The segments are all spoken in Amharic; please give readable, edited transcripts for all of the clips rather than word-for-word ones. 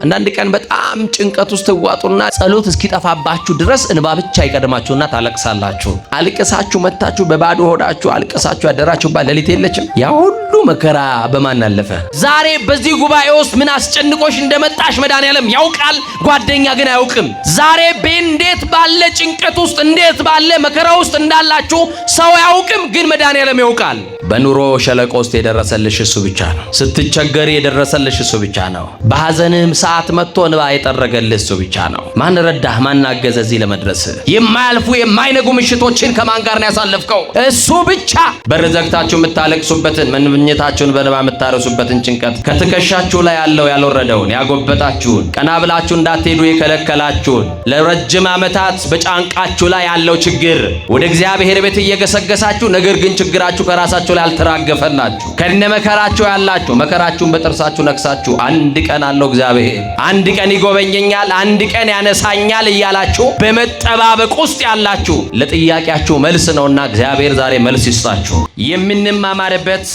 አንዳንድ ቀን በጣም ጭንቀት ውስጥ ተዋጡና ጸሎት እስኪጠፋባችሁ ድረስ እንባ ብቻ ይቀድማችሁና ታለቅሳላችሁ። አልቅሳችሁ መታችሁ በባዶ ሆዳችሁ አልቅሳችሁ ያደራችሁባት ሌሊት የለችም። ያ ሁሉ መከራ በማን አለፈ? ዛሬ በዚህ ጉባኤ ውስጥ ምን አስጨንቆሽ እንደመጣሽ መድኃኔዓለም ያውቃል። ጓደኛ ግን አያውቅም። ዛሬ በእንዴት ባለ ጭንቀት ውስጥ እንዴት ባለ መከራ ውስጥ እንዳላችሁ ሰው አያውቅም፣ ግን መድኃኔዓለም ያውቃል። በኑሮ ሸለቆ ውስጥ የደረሰልሽ እሱ ብቻ ነው። ስትቸገሪ የደረሰልሽ እሱ ብቻ ነው። በሐዘንህም ሰዓት መጥቶ እንባ የጠረገልህ እሱ ብቻ ነው። ማን ረዳህ? ማን አገዘህ እዚህ ለመድረስ? የማያልፉ የማይነጉ ምሽቶችን ከማን ጋር ነው ያሳለፍከው? እሱ ብቻ። በር ዘግታችሁ የምታለቅሱበትን መኝታችሁን በእንባ የምታረሱበትን ጭንቀት ከትከሻችሁ ላይ ያለው ያልወረደውን ያጎበጣችሁን ቀና ብላችሁ እንዳትሄዱ የከለከላችሁን ለረጅም ዓመታት በጫንቃችሁ ላይ ያለው ችግር ወደ እግዚአብሔር ቤት እየገሰገሳችሁ ነገር ግን ችግራችሁ ከራሳችሁ ላይ አልተራገፈላችሁ ከነ መከራችሁ ያላችሁ መከራችሁን በጥርሳችሁ ነክሳችሁ አንድ ቀን አለው እግዚአብሔር አንድ ቀን ይጎበኘኛል አንድ ቀን ያነሳኛል እያላችሁ በመጠባበቅ ውስጥ ያላችሁ ለጥያቄያችሁ መልስ ነውና እግዚአብሔር ዛሬ መልስ ይስጣችሁ። የምንማማርበት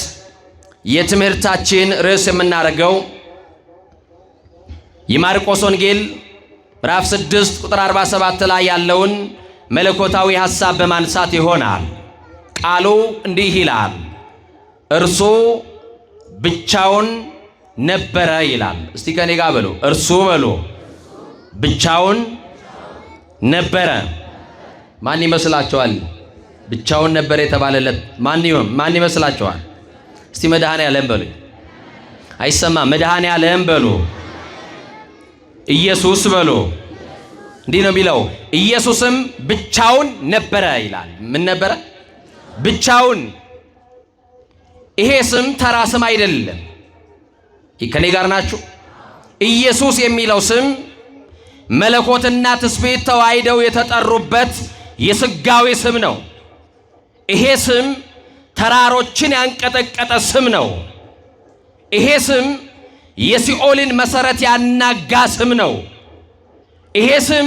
የትምህርታችን ርዕስ የምናደርገው የማርቆስ ወንጌል ምዕራፍ 6 ቁጥር 47 ላይ ያለውን መለኮታዊ ሐሳብ በማንሳት ይሆናል። ቃሉ እንዲህ ይላል፣ እርሱ ብቻውን ነበረ ይላል። እስቲ ከኔ ጋር በሉ፣ እርሱ በሉ፣ ብቻውን ነበረ። ማን ይመስላችኋል? ብቻውን ነበር የተባለለት ማን ይመስላችኋል? እስቲ መድኃኔዓለም በሉ። አይሰማም? መድኃኔዓለም በሉ፣ ኢየሱስ በሉ። እንዲህ ነው የሚለው፣ ኢየሱስም ብቻውን ነበረ ይላል። ምን ነበረ? ብቻውን። ይሄ ስም ተራ ስም አይደለም። ከኔ ጋር ናችሁ? ኢየሱስ የሚለው ስም መለኮትና ትስብእት ተዋህደው የተጠሩበት የሥጋዌ ስም ነው። ይሄ ስም ተራሮችን ያንቀጠቀጠ ስም ነው። ይሄ ስም የሲኦልን መሰረት ያናጋ ስም ነው። ይሄ ስም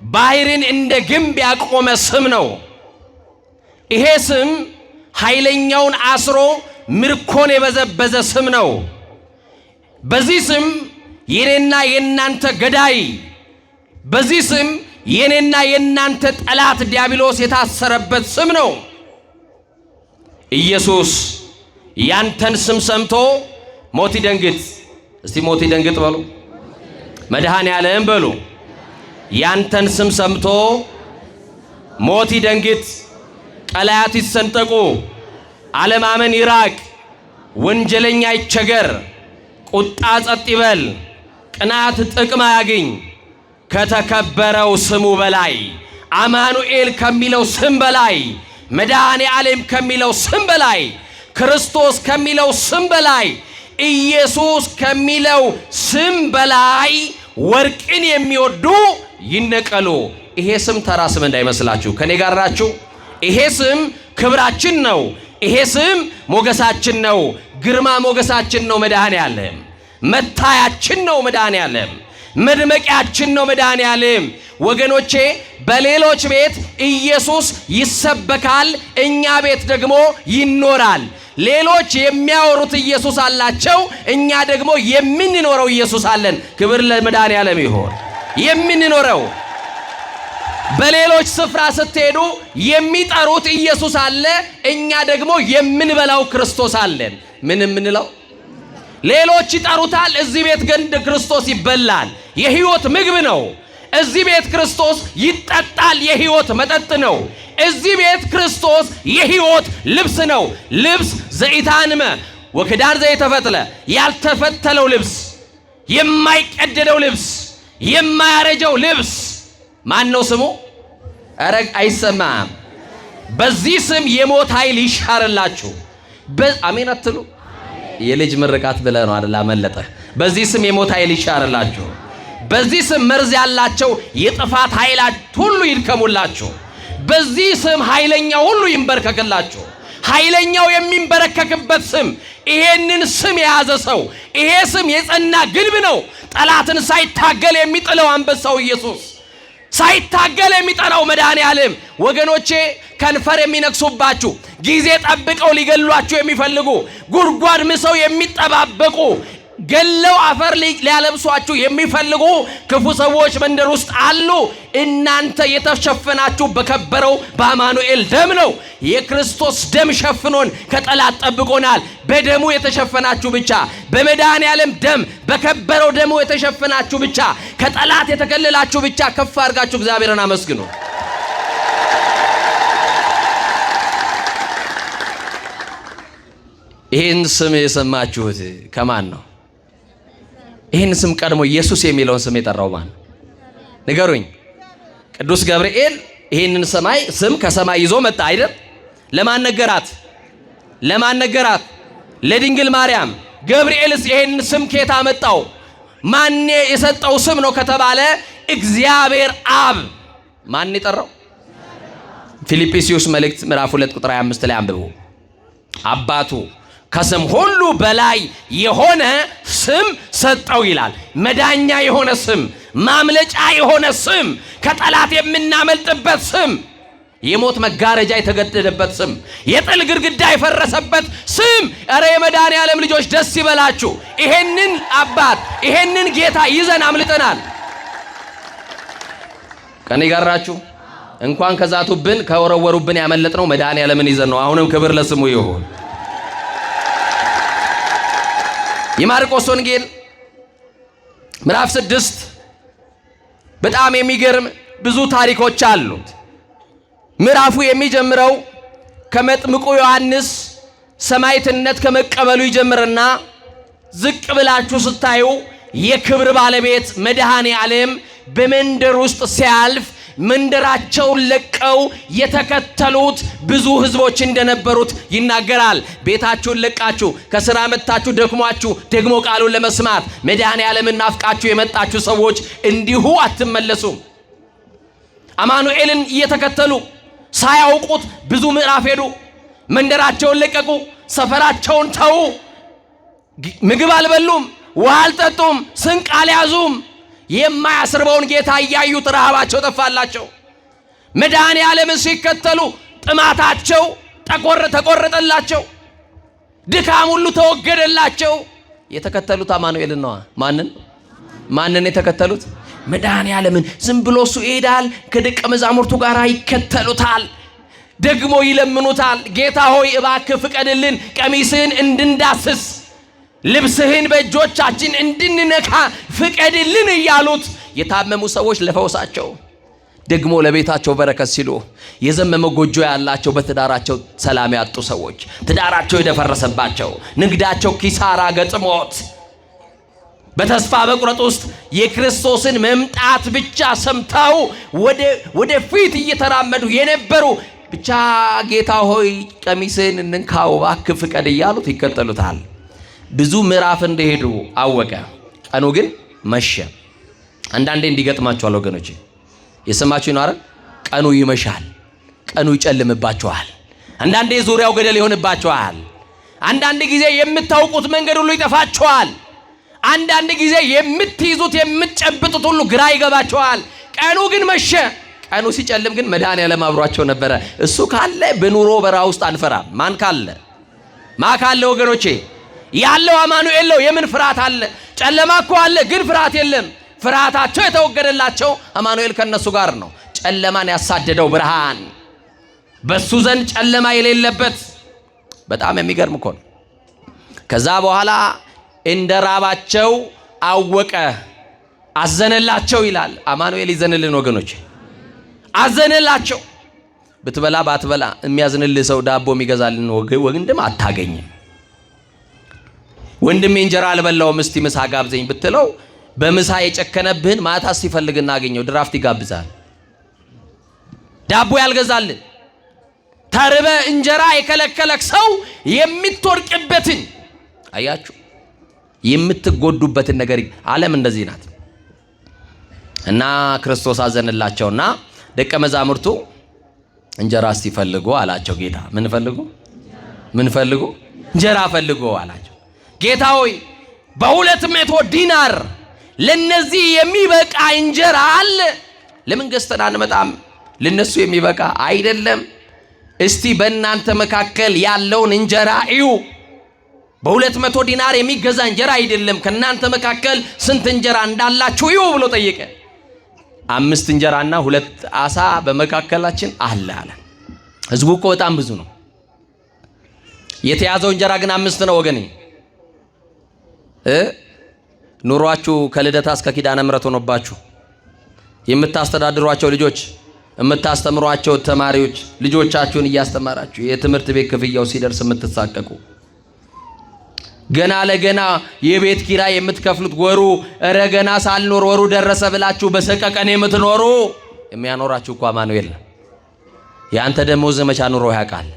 ባህርን እንደ ግንብ ያቆመ ስም ነው። ይሄ ስም ኃይለኛውን አስሮ ምርኮን የበዘበዘ ስም ነው። በዚህ ስም የኔና የናንተ ገዳይ፣ በዚህ ስም የኔና የናንተ ጠላት ዲያብሎስ የታሰረበት ስም ነው። ኢየሱስ ያንተን ስም ሰምቶ ሞት ይደንግጥ። እስቲ ሞት ይደንግጥ በሉ። መድኃኔዓለም በሉ። ያንተን ስም ሰምቶ ሞት ይደንግጥ፣ ቀላያት ይሰንጠቁ፣ አለማመን ይራቅ፣ ወንጀለኛ ይቸገር፣ ቁጣ ጸጥ ይበል፣ ቅናት ጥቅም ያግኝ። ከተከበረው ስሙ በላይ አማኑኤል ከሚለው ስም በላይ መድኃኔዓለም ከሚለው ስም በላይ ክርስቶስ ከሚለው ስም በላይ ኢየሱስ ከሚለው ስም በላይ ወርቅን የሚወዱ ይነቀሉ። ይሄ ስም ተራ ስም እንዳይመስላችሁ። ከኔ ጋር ናችሁ? ይሄ ስም ክብራችን ነው። ይሄ ስም ሞገሳችን ነው። ግርማ ሞገሳችን ነው። መድኃኔዓለም መታያችን ነው። መድኃኔዓለም መድመቂያችን ነው። መድኃኔዓለም ወገኖቼ፣ በሌሎች ቤት ኢየሱስ ይሰበካል፣ እኛ ቤት ደግሞ ይኖራል። ሌሎች የሚያወሩት ኢየሱስ አላቸው፣ እኛ ደግሞ የምንኖረው ኢየሱስ አለን። ክብር ለመድኃኔዓለም ይሁን። የምንኖረው በሌሎች ስፍራ ስትሄዱ የሚጠሩት ኢየሱስ አለ፣ እኛ ደግሞ የምንበላው ክርስቶስ አለን። ምን የምንለው? ሌሎች ይጠሩታል፣ እዚህ ቤት ግን ክርስቶስ ይበላል። የሕይወት ምግብ ነው። እዚህ ቤት ክርስቶስ ይጠጣል፣ የሕይወት መጠጥ ነው። እዚህ ቤት ክርስቶስ የሕይወት ልብስ ነው። ልብስ ዘኢታንመ ወክዳን ዘይተፈትለ፣ ያልተፈተለው ልብስ፣ የማይቀደደው ልብስ፣ የማያረጀው ልብስ ማን ነው ስሙ? አረግ አይሰማም። በዚህ ስም የሞት ኃይል ይሻርላችሁ። አሜን አትሉ? የልጅ ምርቃት ብለህ ነው አይደል? አመለጠ። በዚህ ስም የሞት ኃይል ይሻርላችሁ። በዚህ ስም መርዝ ያላቸው የጥፋት ኃይላት ሁሉ ይድከሙላችሁ። በዚህ ስም ኃይለኛው ሁሉ ይንበርከክላችሁ። ኃይለኛው የሚንበረከክበት ስም፣ ይሄንን ስም የያዘ ሰው፣ ይሄ ስም የጸና ግንብ ነው። ጠላትን ሳይታገል የሚጥለው አንበሳው ኢየሱስ፣ ሳይታገል የሚጠራው መድኃኔዓለም። ወገኖቼ፣ ከንፈር የሚነክሱባችሁ፣ ጊዜ ጠብቀው ሊገሏችሁ የሚፈልጉ፣ ጉድጓድ ምሰው የሚጠባበቁ ገለው አፈር ሊያለብሷችሁ የሚፈልጉ ክፉ ሰዎች መንደር ውስጥ አሉ። እናንተ የተሸፈናችሁ በከበረው በአማኑኤል ደም ነው። የክርስቶስ ደም ሸፍኖን ከጠላት ጠብቆናል። በደሙ የተሸፈናችሁ ብቻ፣ በመድኃኔዓለም ደም በከበረው ደሙ የተሸፈናችሁ ብቻ፣ ከጠላት የተከለላችሁ ብቻ ከፍ አድርጋችሁ እግዚአብሔርን አመስግኑ። ይህን ስም የሰማችሁት ከማን ነው? ይህን ስም ቀድሞ ኢየሱስ የሚለውን ስም የጠራው ማን? ንገሩኝ። ቅዱስ ገብርኤል ይህንን ስም ከሰማይ ይዞ መጣ አይደል? ለማን ነገራት? ለድንግል ማርያም። ገብርኤልስ ይህንን ስም ከየት አመጣው? ማን የሰጠው ስም ነው ከተባለ እግዚአብሔር አብ። ማን የጠራው? ፊልጵስዩስ መልእክት ምዕራፍ 2 ቁጥር 25 ላይ አንብቡ። አባቱ ከስም ሁሉ በላይ የሆነ ስም ሰጠው ይላል። መዳኛ የሆነ ስም፣ ማምለጫ የሆነ ስም፣ ከጠላት የምናመልጥበት ስም፣ የሞት መጋረጃ የተገደደበት ስም፣ የጥል ግድግዳ የፈረሰበት ስም። እረ የመድኃኔዓለም ልጆች ደስ ይበላችሁ። ይሄንን አባት ይሄንን ጌታ ይዘን አምልጠናል። ከኔ ጋራችሁ እንኳን ከዛቱብን ከወረወሩብን ያመለጥነው መድኃኔዓለምን ይዘን ነው። አሁንም ክብር ለስሙ ይሁን። የማርቆስ ወንጌል ምዕራፍ 6 በጣም የሚገርም ብዙ ታሪኮች አሉት። ምዕራፉ የሚጀምረው ከመጥምቁ ዮሐንስ ሰማዕትነት ከመቀበሉ ይጀምርና ዝቅ ብላችሁ ስታዩ የክብር ባለቤት መድኃኔዓለም በመንደር ውስጥ ሲያልፍ መንደራቸውን ለቀው የተከተሉት ብዙ ህዝቦች እንደነበሩት ይናገራል። ቤታችሁን ለቃችሁ ከሥራ መጥታችሁ ደክሟችሁ ደግሞ ቃሉን ለመስማት መድኃኔዓለምን ናፍቃችሁ የመጣችሁ ሰዎች እንዲሁ አትመለሱም። አማኑኤልን እየተከተሉ ሳያውቁት ብዙ ምዕራፍ ሄዱ። መንደራቸውን ለቀቁ። ሰፈራቸውን ተዉ። ምግብ አልበሉም፣ ውሃ አልጠጡም፣ ስንቅ አልያዙም። የማያስርበውን ጌታ እያዩት ረሃባቸው ጠፋላቸው። መድኃኔዓለምን ሲከተሉ ጥማታቸው ተቆረጠላቸው። ድካም ሁሉ ተወገደላቸው። የተከተሉት አማኑኤልን ነው። ማንን የተከተሉት? መድኃኔዓለምን። ዝም ብሎ እሱ ይሄዳል፣ ከደቀ መዛሙርቱ ጋር ይከተሉታል፣ ደግሞ ይለምኑታል። ጌታ ሆይ እባክህ ፍቀድልን፣ ቀሚስህን እንድንዳስስ፣ ልብስህን በእጆቻችን እንድንነካ ፍቀድልን እያሉት የታመሙ ሰዎች ለፈውሳቸው፣ ደግሞ ለቤታቸው በረከት ሲሉ የዘመመ ጎጆ ያላቸው በትዳራቸው ሰላም ያጡ ሰዎች፣ ትዳራቸው የደፈረሰባቸው፣ ንግዳቸው ኪሳራ ገጥሞት በተስፋ መቁረጥ ውስጥ የክርስቶስን መምጣት ብቻ ሰምተው ወደፊት እየተራመዱ የነበሩ ብቻ ጌታ ሆይ ቀሚስህን እንንካው እባክህ ፍቀድ እያሉት ይከተሉታል። ብዙ ምዕራፍ እንደሄዱ አወቀ። ቀኑ ግን መሸ። አንዳንዴ እንዲገጥማችኋል ወገኖቼ፣ የሰማችሁ ነው አይደል? ቀኑ ይመሻል፣ ቀኑ ይጨልምባችኋል። አንዳንዴ ዙሪያው ገደል ይሆንባችኋል። አንዳንድ ጊዜ የምታውቁት መንገድ ሁሉ ይጠፋችኋል። አንዳንድ ጊዜ የምትይዙት የምትጨብጡት ሁሉ ግራ ይገባችኋል። ቀኑ ግን መሸ። ቀኑ ሲጨልም ግን መድኃኔዓለም አብሯቸው ነበረ። እሱ ካለ በኑሮ በረሃ ውስጥ አንፈራም። ማን ካለ ወገኖቼ? ያለው አማኑኤል ነው። የምን ፍርሃት አለ? ጨለማ እኮ አለ፣ ግን ፍርሃት የለም። ፍርሃታቸው የተወገደላቸው አማኑኤል ከነሱ ጋር ነው። ጨለማን ያሳደደው ብርሃን፣ በሱ ዘንድ ጨለማ የሌለበት። በጣም የሚገርም እኮ ነው። ከዛ በኋላ እንደራባቸው አወቀ፣ አዘነላቸው ይላል። አማኑኤል ይዘንልን ወገኖች፣ አዘነላቸው። ብትበላ ባትበላ የሚያዝንልህ ሰው ዳቦ የሚገዛልን ወንድም አታገኝም። ወንድሜ እንጀራ አልበላውም እስቲ ምሳ ጋብዘኝ ብትለው በምሳ የጨከነብህን ማታ ሲፈልግ እናገኘው ድራፍት ይጋብዛል። ዳቦ ያልገዛልን ተርበ እንጀራ የከለከለክ ሰው የምትወርቅበትን አያችሁ፣ የምትጎዱበትን ነገር ዓለም እንደዚህ ናት። እና ክርስቶስ አዘነላቸውና ደቀ መዛሙርቱ እንጀራ ሲፈልጉ አላቸው። ጌታ ምን ፈልጉ? እንጀራ ፈልጉ አላቸው። ጌታ ሆይ በ200 ዲናር ለነዚህ የሚበቃ እንጀራ አለ? ለምን ገዝተን አንመጣም? ለነሱ የሚበቃ አይደለም። እስቲ በእናንተ መካከል ያለውን እንጀራ እዩ። በ200 ዲናር የሚገዛ እንጀራ አይደለም። ከናንተ መካከል ስንት እንጀራ እንዳላችሁ ይሁ ብሎ ጠየቀ። 5 እንጀራና 2 ዓሣ በመካከላችን አለ አለ። ህዝቡ እኮ በጣም ብዙ ነው። የተያዘው እንጀራ ግን 5 ነው ወገኔ። ኑሯችሁ ከልደታ እስከ ኪዳነ ምሕረት ሆኖባችሁ የምታስተዳድሯቸው ልጆች፣ የምታስተምሯቸው ተማሪዎች ልጆቻችሁን እያስተማራችሁ የትምህርት ቤት ክፍያው ሲደርስ የምትሳቀቁ፣ ገና ለገና የቤት ኪራይ የምትከፍሉት ወሩ ገና ሳልኖር ወሩ ደረሰ ብላችሁ በሰቀቀን የምትኖሩ የሚያኖራችሁ እኮ አማኑኤል ነው። ያንተ ደሞዝ መቻ ኑሮ ያውቃል።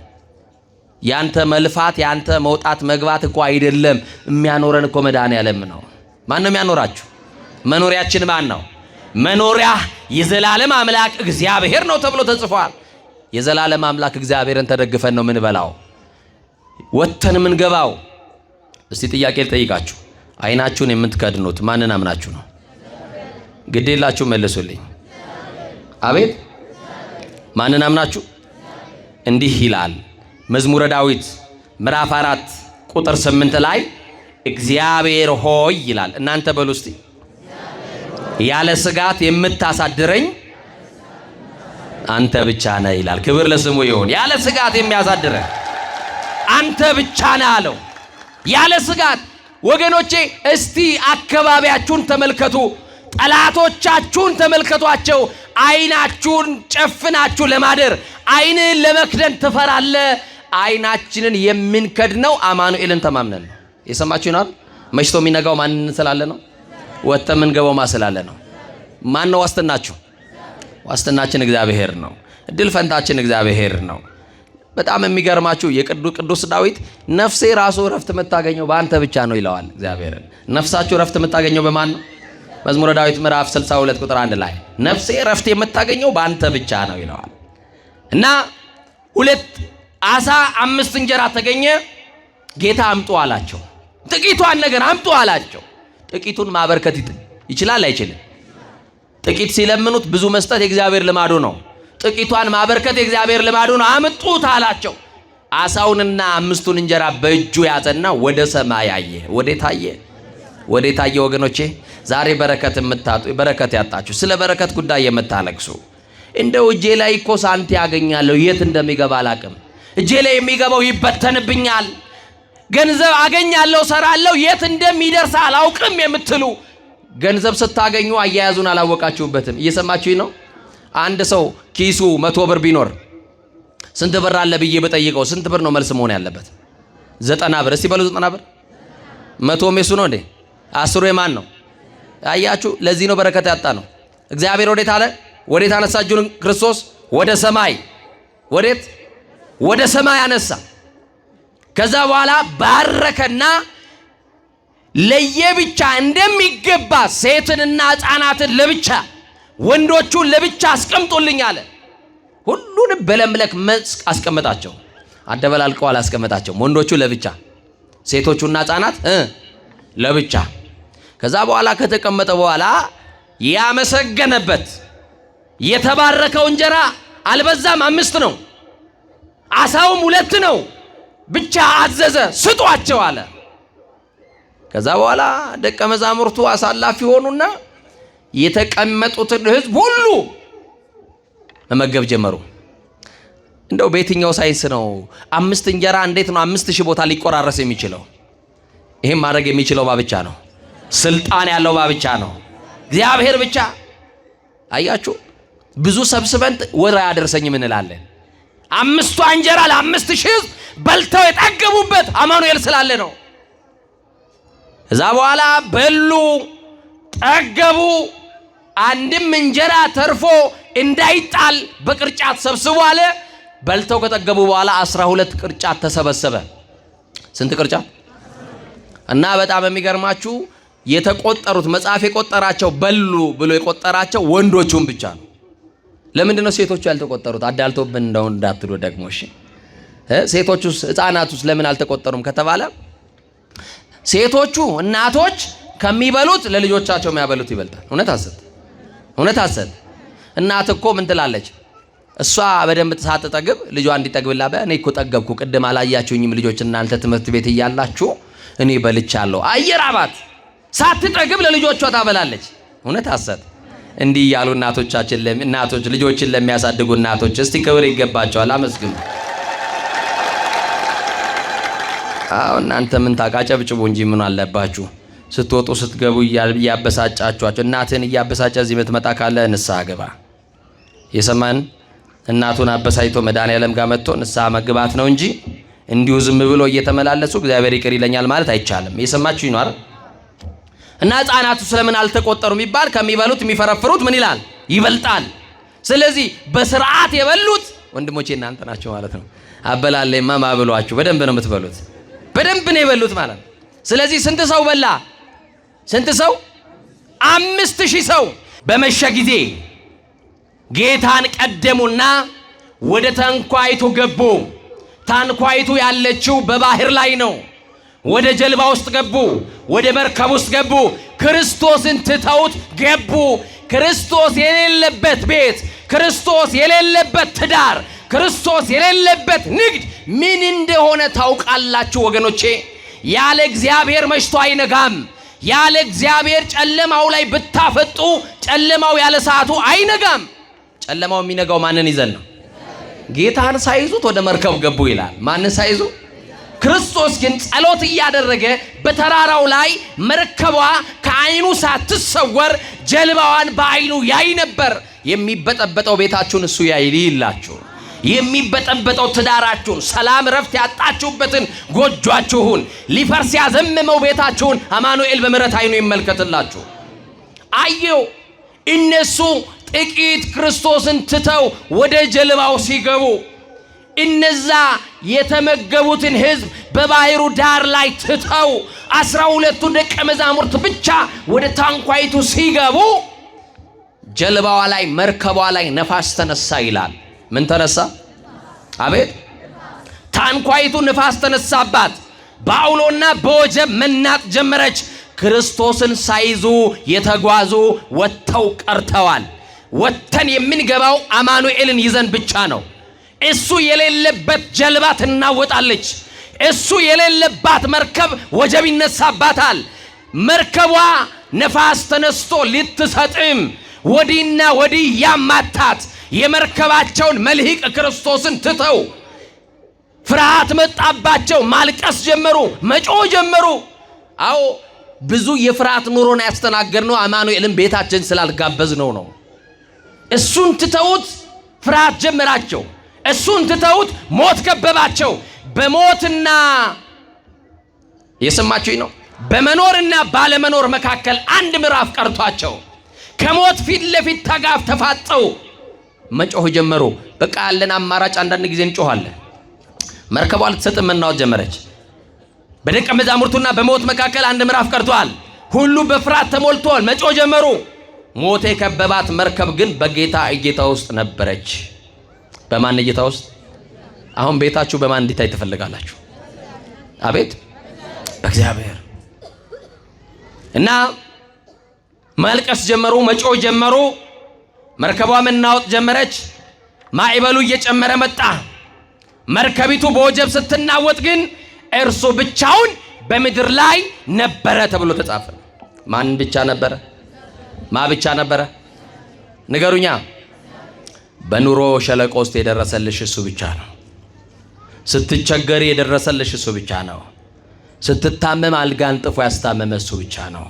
ያንተ መልፋት ያንተ መውጣት መግባት እኮ አይደለም የሚያኖረን እኮ መድኃኔዓለም ነው። ማን ነው የሚያኖራችሁ? መኖሪያችን ማን ነው? መኖሪያ የዘላለም አምላክ እግዚአብሔር ነው ተብሎ ተጽፏል። የዘላለም አምላክ እግዚአብሔርን ተደግፈን ነው ምን በላው ወተን ምን ገባው። እስቲ ጥያቄ ልጠይቃችሁ። አይናችሁን የምትከድኑት ማንን አምናችሁ ነው? ግዴላችሁ መልሱልኝ። አቤት ማንን አምናችሁ? እንዲህ ይላል መዝሙረ ዳዊት ምዕራፍ 4 ቁጥር 8 ላይ እግዚአብሔር ሆይ ይላል። እናንተ በሉ እስቲ ያለ ስጋት የምታሳድረኝ አንተ ብቻ ነህ ይላል። ክብር ለስሙ ይሁን። ያለ ስጋት የሚያሳድረኝ አንተ ብቻ ነህ አለው። ያለ ስጋት ወገኖቼ፣ እስቲ አካባቢያችሁን ተመልከቱ፣ ጠላቶቻችሁን ተመልከቷቸው። አይናችሁን ጨፍናችሁ ለማደር አይንን ለመክደን ትፈራለህ። አይናችንን የምንከድነው አማኑኤልን ተማምነን ነው። የሰማችሁ ነው። መሽቶ የሚነጋው ማን ስላለ ነው? ወጥተን የምንገባው ማን ስላለ ነው? ማን ነው ዋስትናችሁ? ዋስትናችን እግዚአብሔር ነው። እድል ፈንታችን እግዚአብሔር ነው። በጣም የሚገርማችሁ የቅዱስ ዳዊት ነፍሴ ራሱ ረፍት የምታገኘው በአንተ ብቻ ነው ይለዋል እግዚአብሔርን። ነፍሳችሁ ረፍት የምታገኘው በማን ነው? መዝሙረ ዳዊት ምዕራፍ 62 ቁጥር 1 ላይ ነፍሴ ረፍት የምታገኘው በአንተ ብቻ ነው ይለዋል። እና 2 ዓሣ 5 እንጀራ ተገኘ። ጌታ አምጡ አላቸው። ጥቂቷን ነገር አምጡ አላቸው። ጥቂቱን ማበርከት ይችላል አይችልም? ጥቂት ሲለምኑት ብዙ መስጠት የእግዚአብሔር ልማዱ ነው። ጥቂቷን ማበርከት የእግዚአብሔር ልማዱ ነው። አምጡት አላቸው። ዓሣውንና 5ቱን እንጀራ በእጁ ያዘና ወደ ሰማይ አየ። ወዴት አየ? ወዴት አየ? ወገኖቼ ዛሬ በረከት የምታጡ በረከት ያጣችሁ፣ ስለ በረከት ጉዳይ የምታለቅሱ፣ እንደው እጄ ላይ እኮ ሳንቲ ያገኛለሁ የት እንደሚገባ አላቅም፣ እጄ ላይ የሚገባው ይበተንብኛል፣ ገንዘብ አገኛለሁ ሰራለሁ የት እንደሚደርስ አላውቅም የምትሉ፣ ገንዘብ ስታገኙ አያያዙን አላወቃችሁበትም። እየሰማችሁኝ ነው? አንድ ሰው ኪሱ 100 ብር ቢኖር ስንት ብር አለ ብዬ በጠይቀው ስንት ብር ነው መልስ መሆን ያለበት? 90 ብር። እስቲ በሉ 90 ብር። 100 የሱ ነው እንዴ? 10 የማን ነው? አያችሁ፣ ለዚህ ነው በረከት ያጣ ነው። እግዚአብሔር ወዴት አለ? ወዴት አነሳ እጁን ክርስቶስ? ወደ ሰማይ። ወዴት? ወደ ሰማይ አነሳ። ከዛ በኋላ ባረከና ለየብቻ እንደሚገባ ሴትንና ሕፃናትን ለብቻ ወንዶቹን ለብቻ አስቀምጡልኝ አለ። ሁሉንም በለምለክ መስክ አስቀመጣቸው። አደበላልቀው አላስቀመጣቸውም። ወንዶቹ ለብቻ፣ ሴቶቹና ሕፃናት ለብቻ። ከዛ በኋላ ከተቀመጠ በኋላ ያመሰገነበት የተባረከው እንጀራ አልበዛም፣ 5 ነው። ዓሣውም 2 ነው። ብቻ አዘዘ፣ ስጧቸው አለ። ከዛ በኋላ ደቀ መዛሙርቱ አሳላፊ ሆኑና የተቀመጡትን ሕዝብ ሁሉ መመገብ ጀመሩ። እንደው በየትኛው ሳይንስ ነው 5 እንጀራ እንዴት ነው 5000 ቦታ ሊቆራረስ የሚችለው? ይሄን ማድረግ የሚችለው ብቻ ነው። ስልጣን ያለው ብቻ ነው፣ እግዚአብሔር ብቻ። አያችሁ፣ ብዙ ሰብስበን ወራ ያደርሰኝም እንላለን። 5ቷ እንጀራ ለ5000 ሕዝብ በልተው የጠገቡበት አማኑኤል ስላለ ነው። እዛ በኋላ በሉ፣ ጠገቡ። አንድም እንጀራ ተርፎ እንዳይጣል በቅርጫት ሰብስቡ አለ። በልተው ከጠገቡ በኋላ 12 ቅርጫት ተሰበሰበ። ስንት ቅርጫት? እና በጣም የሚገርማችሁ የተቆጠሩት መጽሐፍ የቆጠራቸው በሉ ብሎ የቆጠራቸው ወንዶቹን ብቻ ነው። ለምንድን ነው ሴቶቹ ያልተቆጠሩት? አዳልቶብን እንደው እንዳትሉ ደግሞ እሺ። ሴቶቹስ ሕፃናቱስ ለምን አልተቆጠሩም ከተባለ ሴቶቹ እናቶች ከሚበሉት ለልጆቻቸው የሚያበሉት ይበልጣል። እውነት ሐሰት? እውነት ሐሰት? እናት እኮ ምን ትላለች? እሷ በደንብ ሳትጠግብ ልጇ እንዲጠግብላ እኔ እኮ ጠገብኩ። ቅድም አላያችሁኝም ልጆች? እናንተ ትምህርት ቤት እያላችሁ እኔ በልቻለሁ። አየራባት ሳትጠግብ ለልጆቿ ታበላለች። እውነት ሐሰት? እንዲህ ያሉ እናቶች ልጆችን ለሚያሳድጉ እናቶች እስቲ ክብር ይገባቸዋል። አመስግኑ። አዎ እናንተ ምን ታቃጨብጭቡ እንጂ ምን አለባችሁ? ስትወጡ ስትገቡ እያበሳጫችኋቸው እናትን እያበሳጨ እዚህ የምትመጣ ካለ ንስሐ ግባ። የሰማን እናቱን አበሳጭቶ መድኃኔዓለም ጋር መጥቶ ንስሐ መግባት ነው እንጂ እንዲሁ ዝም ብሎ እየተመላለሱ እግዚአብሔር ይቅር ይለኛል ማለት አይቻልም። የሰማችሁኝ ነው አይደል? እና ሕፃናቱ ስለምን አልተቆጠሩ የሚባል ከሚበሉት የሚፈረፍሩት ምን ይላል? ይበልጣል። ስለዚህ በስርዓት የበሉት ወንድሞቼ እናንተ ናቸው ማለት ነው። አበላለማ ማብሏችሁ በደንብ ነው የምትበሉት። በደንብ ነው የበሉት ማለት ነው። ስለዚህ ስንት ሰው በላ? ስንት ሰው? 5000 ሰው። በመሸ ጊዜ ጌታን ቀደሙና ወደ ታንኳይቱ ገቡ። ታንኳይቱ ያለችው በባህር ላይ ነው። ወደ ጀልባ ውስጥ ገቡ። ወደ መርከብ ውስጥ ገቡ። ክርስቶስን ትተውት ገቡ። ክርስቶስ የሌለበት ቤት፣ ክርስቶስ የሌለበት ትዳር፣ ክርስቶስ የሌለበት ንግድ ምን እንደሆነ ታውቃላችሁ ወገኖቼ? ያለ እግዚአብሔር መሽቶ አይነጋም። ያለ እግዚአብሔር ጨለማው ላይ ብታፈጡ ጨለማው ያለ ሰዓቱ አይነጋም። ጨለማው የሚነጋው ማንን ይዘን ነው? ጌታን ሳይዙት ወደ መርከብ ገቡ ይላል። ማንን ሳይዙ? ክርስቶስ ግን ጸሎት እያደረገ በተራራው ላይ መርከቧ ከዓይኑ ሳትሰወር ጀልባዋን በዓይኑ ያይ ነበር። የሚበጠበጠው ቤታችሁን እሱ ያይላችሁ። የሚበጠበጠው ትዳራችሁን፣ ሰላም ረፍት ያጣችሁበትን ጎጇችሁን፣ ሊፈርስ ያዘመመው ቤታችሁን አማኑኤል በምሕረት ዓይኑ ይመልከትላችሁ። አየው። እነሱ ጥቂት ክርስቶስን ትተው ወደ ጀልባው ሲገቡ እነዛ የተመገቡትን ሕዝብ በባህሩ ዳር ላይ ትተው 12 ደቀ መዛሙርት ብቻ ወደ ታንኳይቱ ሲገቡ ጀልባዋ ላይ መርከቧ ላይ ነፋስ ተነሳ ይላል። ምን ተነሳ? አቤት! ታንኳይቱ ነፋስ ተነሳባት። በአውሎና በወጀብ መናጥ ጀመረች። ክርስቶስን ሳይዙ የተጓዙ ወጥተው ቀርተዋል። ወጥተን የምንገባው አማኑኤልን ይዘን ብቻ ነው። እሱ የሌለበት ጀልባ ትናወጣለች። እሱ የሌለባት መርከብ ወጀብ ይነሳባታል። መርከቧ ነፋስ ተነስቶ ልትሰጥም ወዲና ወዲህ ያማታት የመርከባቸውን መልህቅ ክርስቶስን ትተው ፍርሃት መጣባቸው። ማልቀስ ጀመሩ፣ መጮህ ጀመሩ። አዎ ብዙ የፍርሃት ኑሮን ያስተናገድነው አማኑኤልን ቤታችን ስላልጋበዝነው ነው። እሱን ትተውት ፍርሃት ጀመራቸው። እሱን ትተውት ሞት ከበባቸው። በሞትና የሰማችሁኝ ነው፣ በመኖርና ባለመኖር መካከል አንድ ምዕራፍ ቀርቷቸው ከሞት ፊት ለፊት ተፋጠው መጮህ ጀመሩ። በቃ ያለን አማራጭ አንዳንድ ጊዜ እንጮሃለን። መርከቧ ልትሰጥም መናወጥ ጀመረች። በደቀ መዛሙርቱና በሞት መካከል አንድ ምዕራፍ ቀርቷል። ሁሉ በፍርሃት ተሞልተዋል። መጮህ ጀመሩ። ሞት የከበባት መርከብ ግን በጌታ እይታ ውስጥ ነበረች። በማን እይታ ውስጥ? አሁን ቤታችሁ በማን እንዲታይ ትፈልጋላችሁ? አቤት! በእግዚአብሔር። እና ማልቀስ ጀመሩ፣ መጮህ ጀመሩ። መርከቧ መናወጥ ጀመረች። ማዕበሉ እየጨመረ መጣ። መርከቢቱ በወጀብ ስትናወጥ ግን እርሱ ብቻውን በምድር ላይ ነበረ ተብሎ ተጻፈ። ማን ብቻ ነበረ? ማ ብቻ ነበረ? ንገሩኛ። በኑሮ ሸለቆ ውስጥ የደረሰልሽ እሱ ብቻ ነው። ስትቸገሪ የደረሰልሽ እሱ ብቻ ነው። ስትታመም አልጋን ጥፎ ያስታመመ እሱ ብቻ ነው።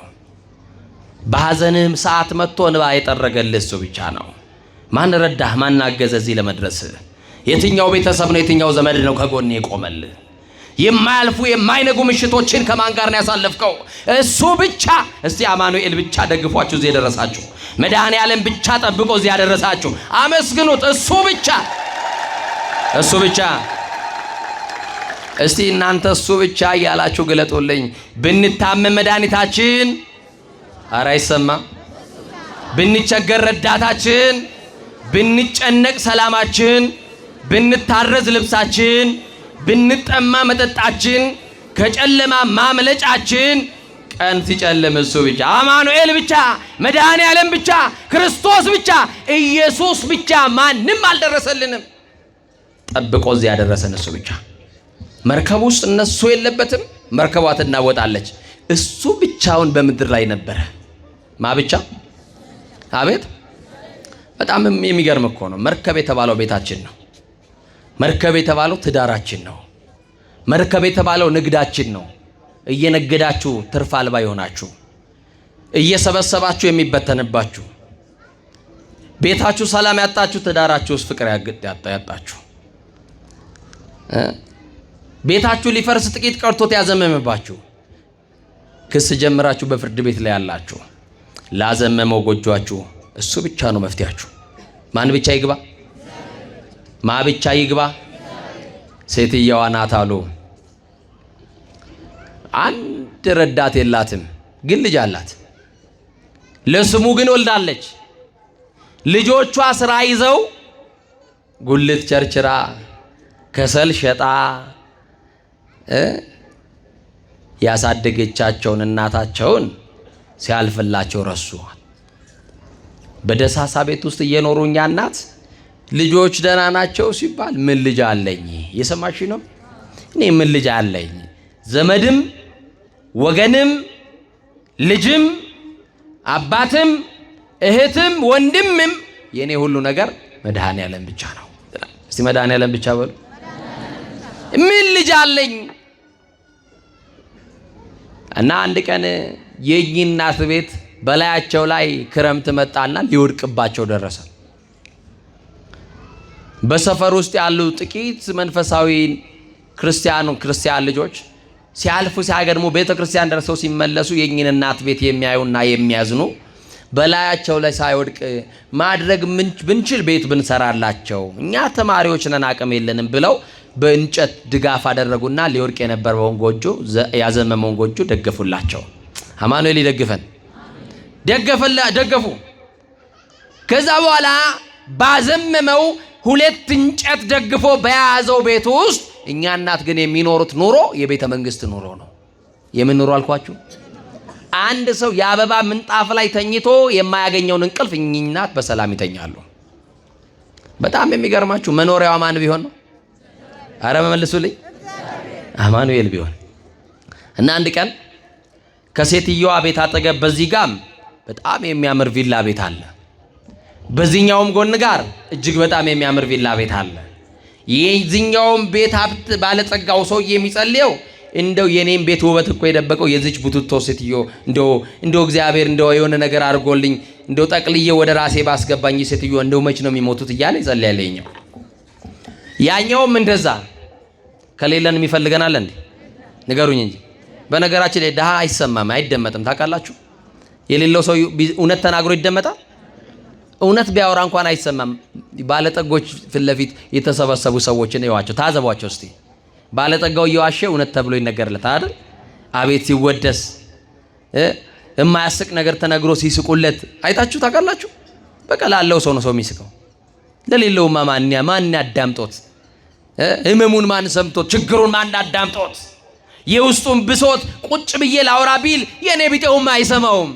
በሐዘንህም ሰዓት መጥቶ እንባ የጠረገልህ እሱ ብቻ ነው። ማን ረዳህ? ማን አገዘህ እዚህ ለመድረስ? የትኛው ቤተሰብ ነው? የትኛው ዘመድ ነው ከጎን የቆመልህ? የማያልፉ የማይነጉ ምሽቶችን ከማን ጋር ነው ያሳለፍከው? እሱ ብቻ። እስቲ አማኑኤል ብቻ ደግፏችሁ እዚህ የደረሳችሁ፣ መድኃኔዓለም ብቻ ጠብቆ እዚህ ያደረሳችሁ አመስግኑት። እሱ ብቻ፣ እሱ ብቻ። እስቲ እናንተ እሱ ብቻ እያላችሁ ግለጡልኝ። ብንታመም መድኃኒታችን፣ ኧረ አይሰማም። ብንቸገር ረዳታችን፣ ብንጨነቅ ሰላማችን፣ ብንታረዝ ልብሳችን፣ ብንጠማ መጠጣችን፣ ከጨለማ ማምለጫችን፣ ቀን ሲጨልም እሱ ብቻ፣ አማኑኤል ብቻ፣ መድኃኔዓለም ብቻ፣ ክርስቶስ ብቻ፣ ኢየሱስ ብቻ። ማንም አልደረሰልንም። ጠብቆ እዚህ ያደረሰን እሱ ብቻ። መርከብ ውስጥ እነሱ የለበትም፣ መርከቧ ትናወጣለች። እሱ ብቻውን በምድር ላይ ነበረ። ማ ብቻ? አቤት! በጣም የሚገርም እኮ ነው። መርከብ የተባለው ቤታችን ነው። መርከብ የተባለው ትዳራችን ነው። መርከብ የተባለው ንግዳችን ነው። እየነገዳችሁ ትርፍ አልባ የሆናችሁ፣ እየሰበሰባችሁ የሚበተንባችሁ፣ ቤታችሁ ሰላም ያጣችሁ፣ ትዳራችሁ ውስጥ ፍቅር ያጣችሁ፣ ቤታችሁ ሊፈርስ ጥቂት ቀርቶት ያዘመመባችሁ፣ ክስ ጀምራችሁ በፍርድ ቤት ላይ ያላችሁ፣ ላዘመመው ጎጆአችሁ እሱ ብቻ ነው መፍትያችሁ። ማን ብቻ ይግባ? ማ ብቻ ይግባ? ሴትየዋ ናት አሉ። አንድ ረዳት የላትም፣ ግን ልጅ አላት። ለስሙ ግን ወልዳለች። ልጆቿ ስራ ይዘው ጉልት ቸርችራ ከሰል ሸጣ ያሳደገቻቸውን እናታቸውን ሲያልፍላቸው ረሱ። በደሳሳ ቤት ውስጥ እየኖሩ እኛ እናት ልጆች ደህና ናቸው ሲባል ምን ልጅ አለኝ? እየሰማሽ ነው? እኔ ምን ልጅ አለኝ? ዘመድም ወገንም ልጅም አባትም እህትም ወንድምም የኔ ሁሉ ነገር መድኃኔዓለም ብቻ ነው። እስቲ መድኃኔዓለም ብቻ በሉ። ምን ልጅ አለኝ? እና አንድ ቀን የእኚህ እናት ቤት በላያቸው ላይ ክረምት መጣና ሊወድቅባቸው ደረሰ። በሰፈር ውስጥ ያሉ ጥቂት መንፈሳዊ ክርስቲያን ልጆች ሲያልፉ ሲያገድሙ ቤተ ክርስቲያን ደርሰው ሲመለሱ የእኚህን እናት ቤት የሚያዩና የሚያዝኑ በላያቸው ላይ ሳይወድቅ ማድረግ ብንችል ቤት ብንሰራላቸው፣ እኛ ተማሪዎች ነን አቅም የለንም ብለው በእንጨት ድጋፍ አደረጉና ሊወድቅ የነበረውን ጎጆ ያዘመመውን ጎጆ ደገፉላቸው። አማኑኤል ይደግፈን። ደገፉ። ከዛ በኋላ ባዘመመው ሁለት እንጨት ደግፎ በያዘው ቤት ውስጥ እኛ እናት ግን የሚኖሩት ኑሮ የቤተ መንግስት ኑሮ ነው። የምን ኑሮ አልኳችሁ? አንድ ሰው የአበባ ምንጣፍ ላይ ተኝቶ የማያገኘውን እንቅልፍ እኚህ እናት በሰላም ይተኛሉ። በጣም የሚገርማችሁ መኖሪያዋ ማን ቢሆን ነው? አረ መመልሱልኝ። አማኑኤል ቢሆን እና አንድ ቀን ከሴትየዋ ቤት አጠገብ በዚህ ጋም በጣም የሚያምር ቪላ ቤት አለ። በዚህኛውም ጎን ጋር እጅግ በጣም የሚያምር ቪላ ቤት አለ። የዚህኛውም ቤት ሀብት ባለጸጋው ሰው የሚጸልየው እንደው የኔም ቤት ውበት እኮ የደበቀው የዚች ቡትቶ ሴትዮ እንደው እግዚአብሔር እንደው የሆነ ነገር አድርጎልኝ እንደው ጠቅልዬ ወደ ራሴ ባስገባኝ ሴትዮ እንደው መች ነው የሚሞቱት እያለ ይጸልያል። ያኛውም እንደዛ። ከሌለን የሚፈልገናል እንዴ? ንገሩኝ እንጂ። በነገራችን ላይ ድሃ አይሰማም አይደመጥም። ታውቃላችሁ? የሌለው ሰው እውነት ተናግሮ ይደመጣል? እውነት ቢያወራ እንኳን አይሰማም። ባለጠጎች ፊት ለፊት የተሰበሰቡ ሰዎችን እዩዋቸው፣ ታዘቧቸው እስቲ። ባለጠጋው እየዋሸ እውነት ተብሎ ይነገርለታል አይደል? አቤት ሲወደስ የማያስቅ ነገር ተነግሮ ሲስቁለት አይታችሁ ታውቃላችሁ? በቃ ላለው ሰው ነው ሰው የሚስቀው። ለሌለውማ ማን ያዳምጦት? ህመሙን ማን ሰምቶት? ችግሩን ማን አዳምጦት? የውስጡን ብሶት ቁጭ ብዬ ላውራ ቢል የኔ ቢጤውማ አይሰማውም።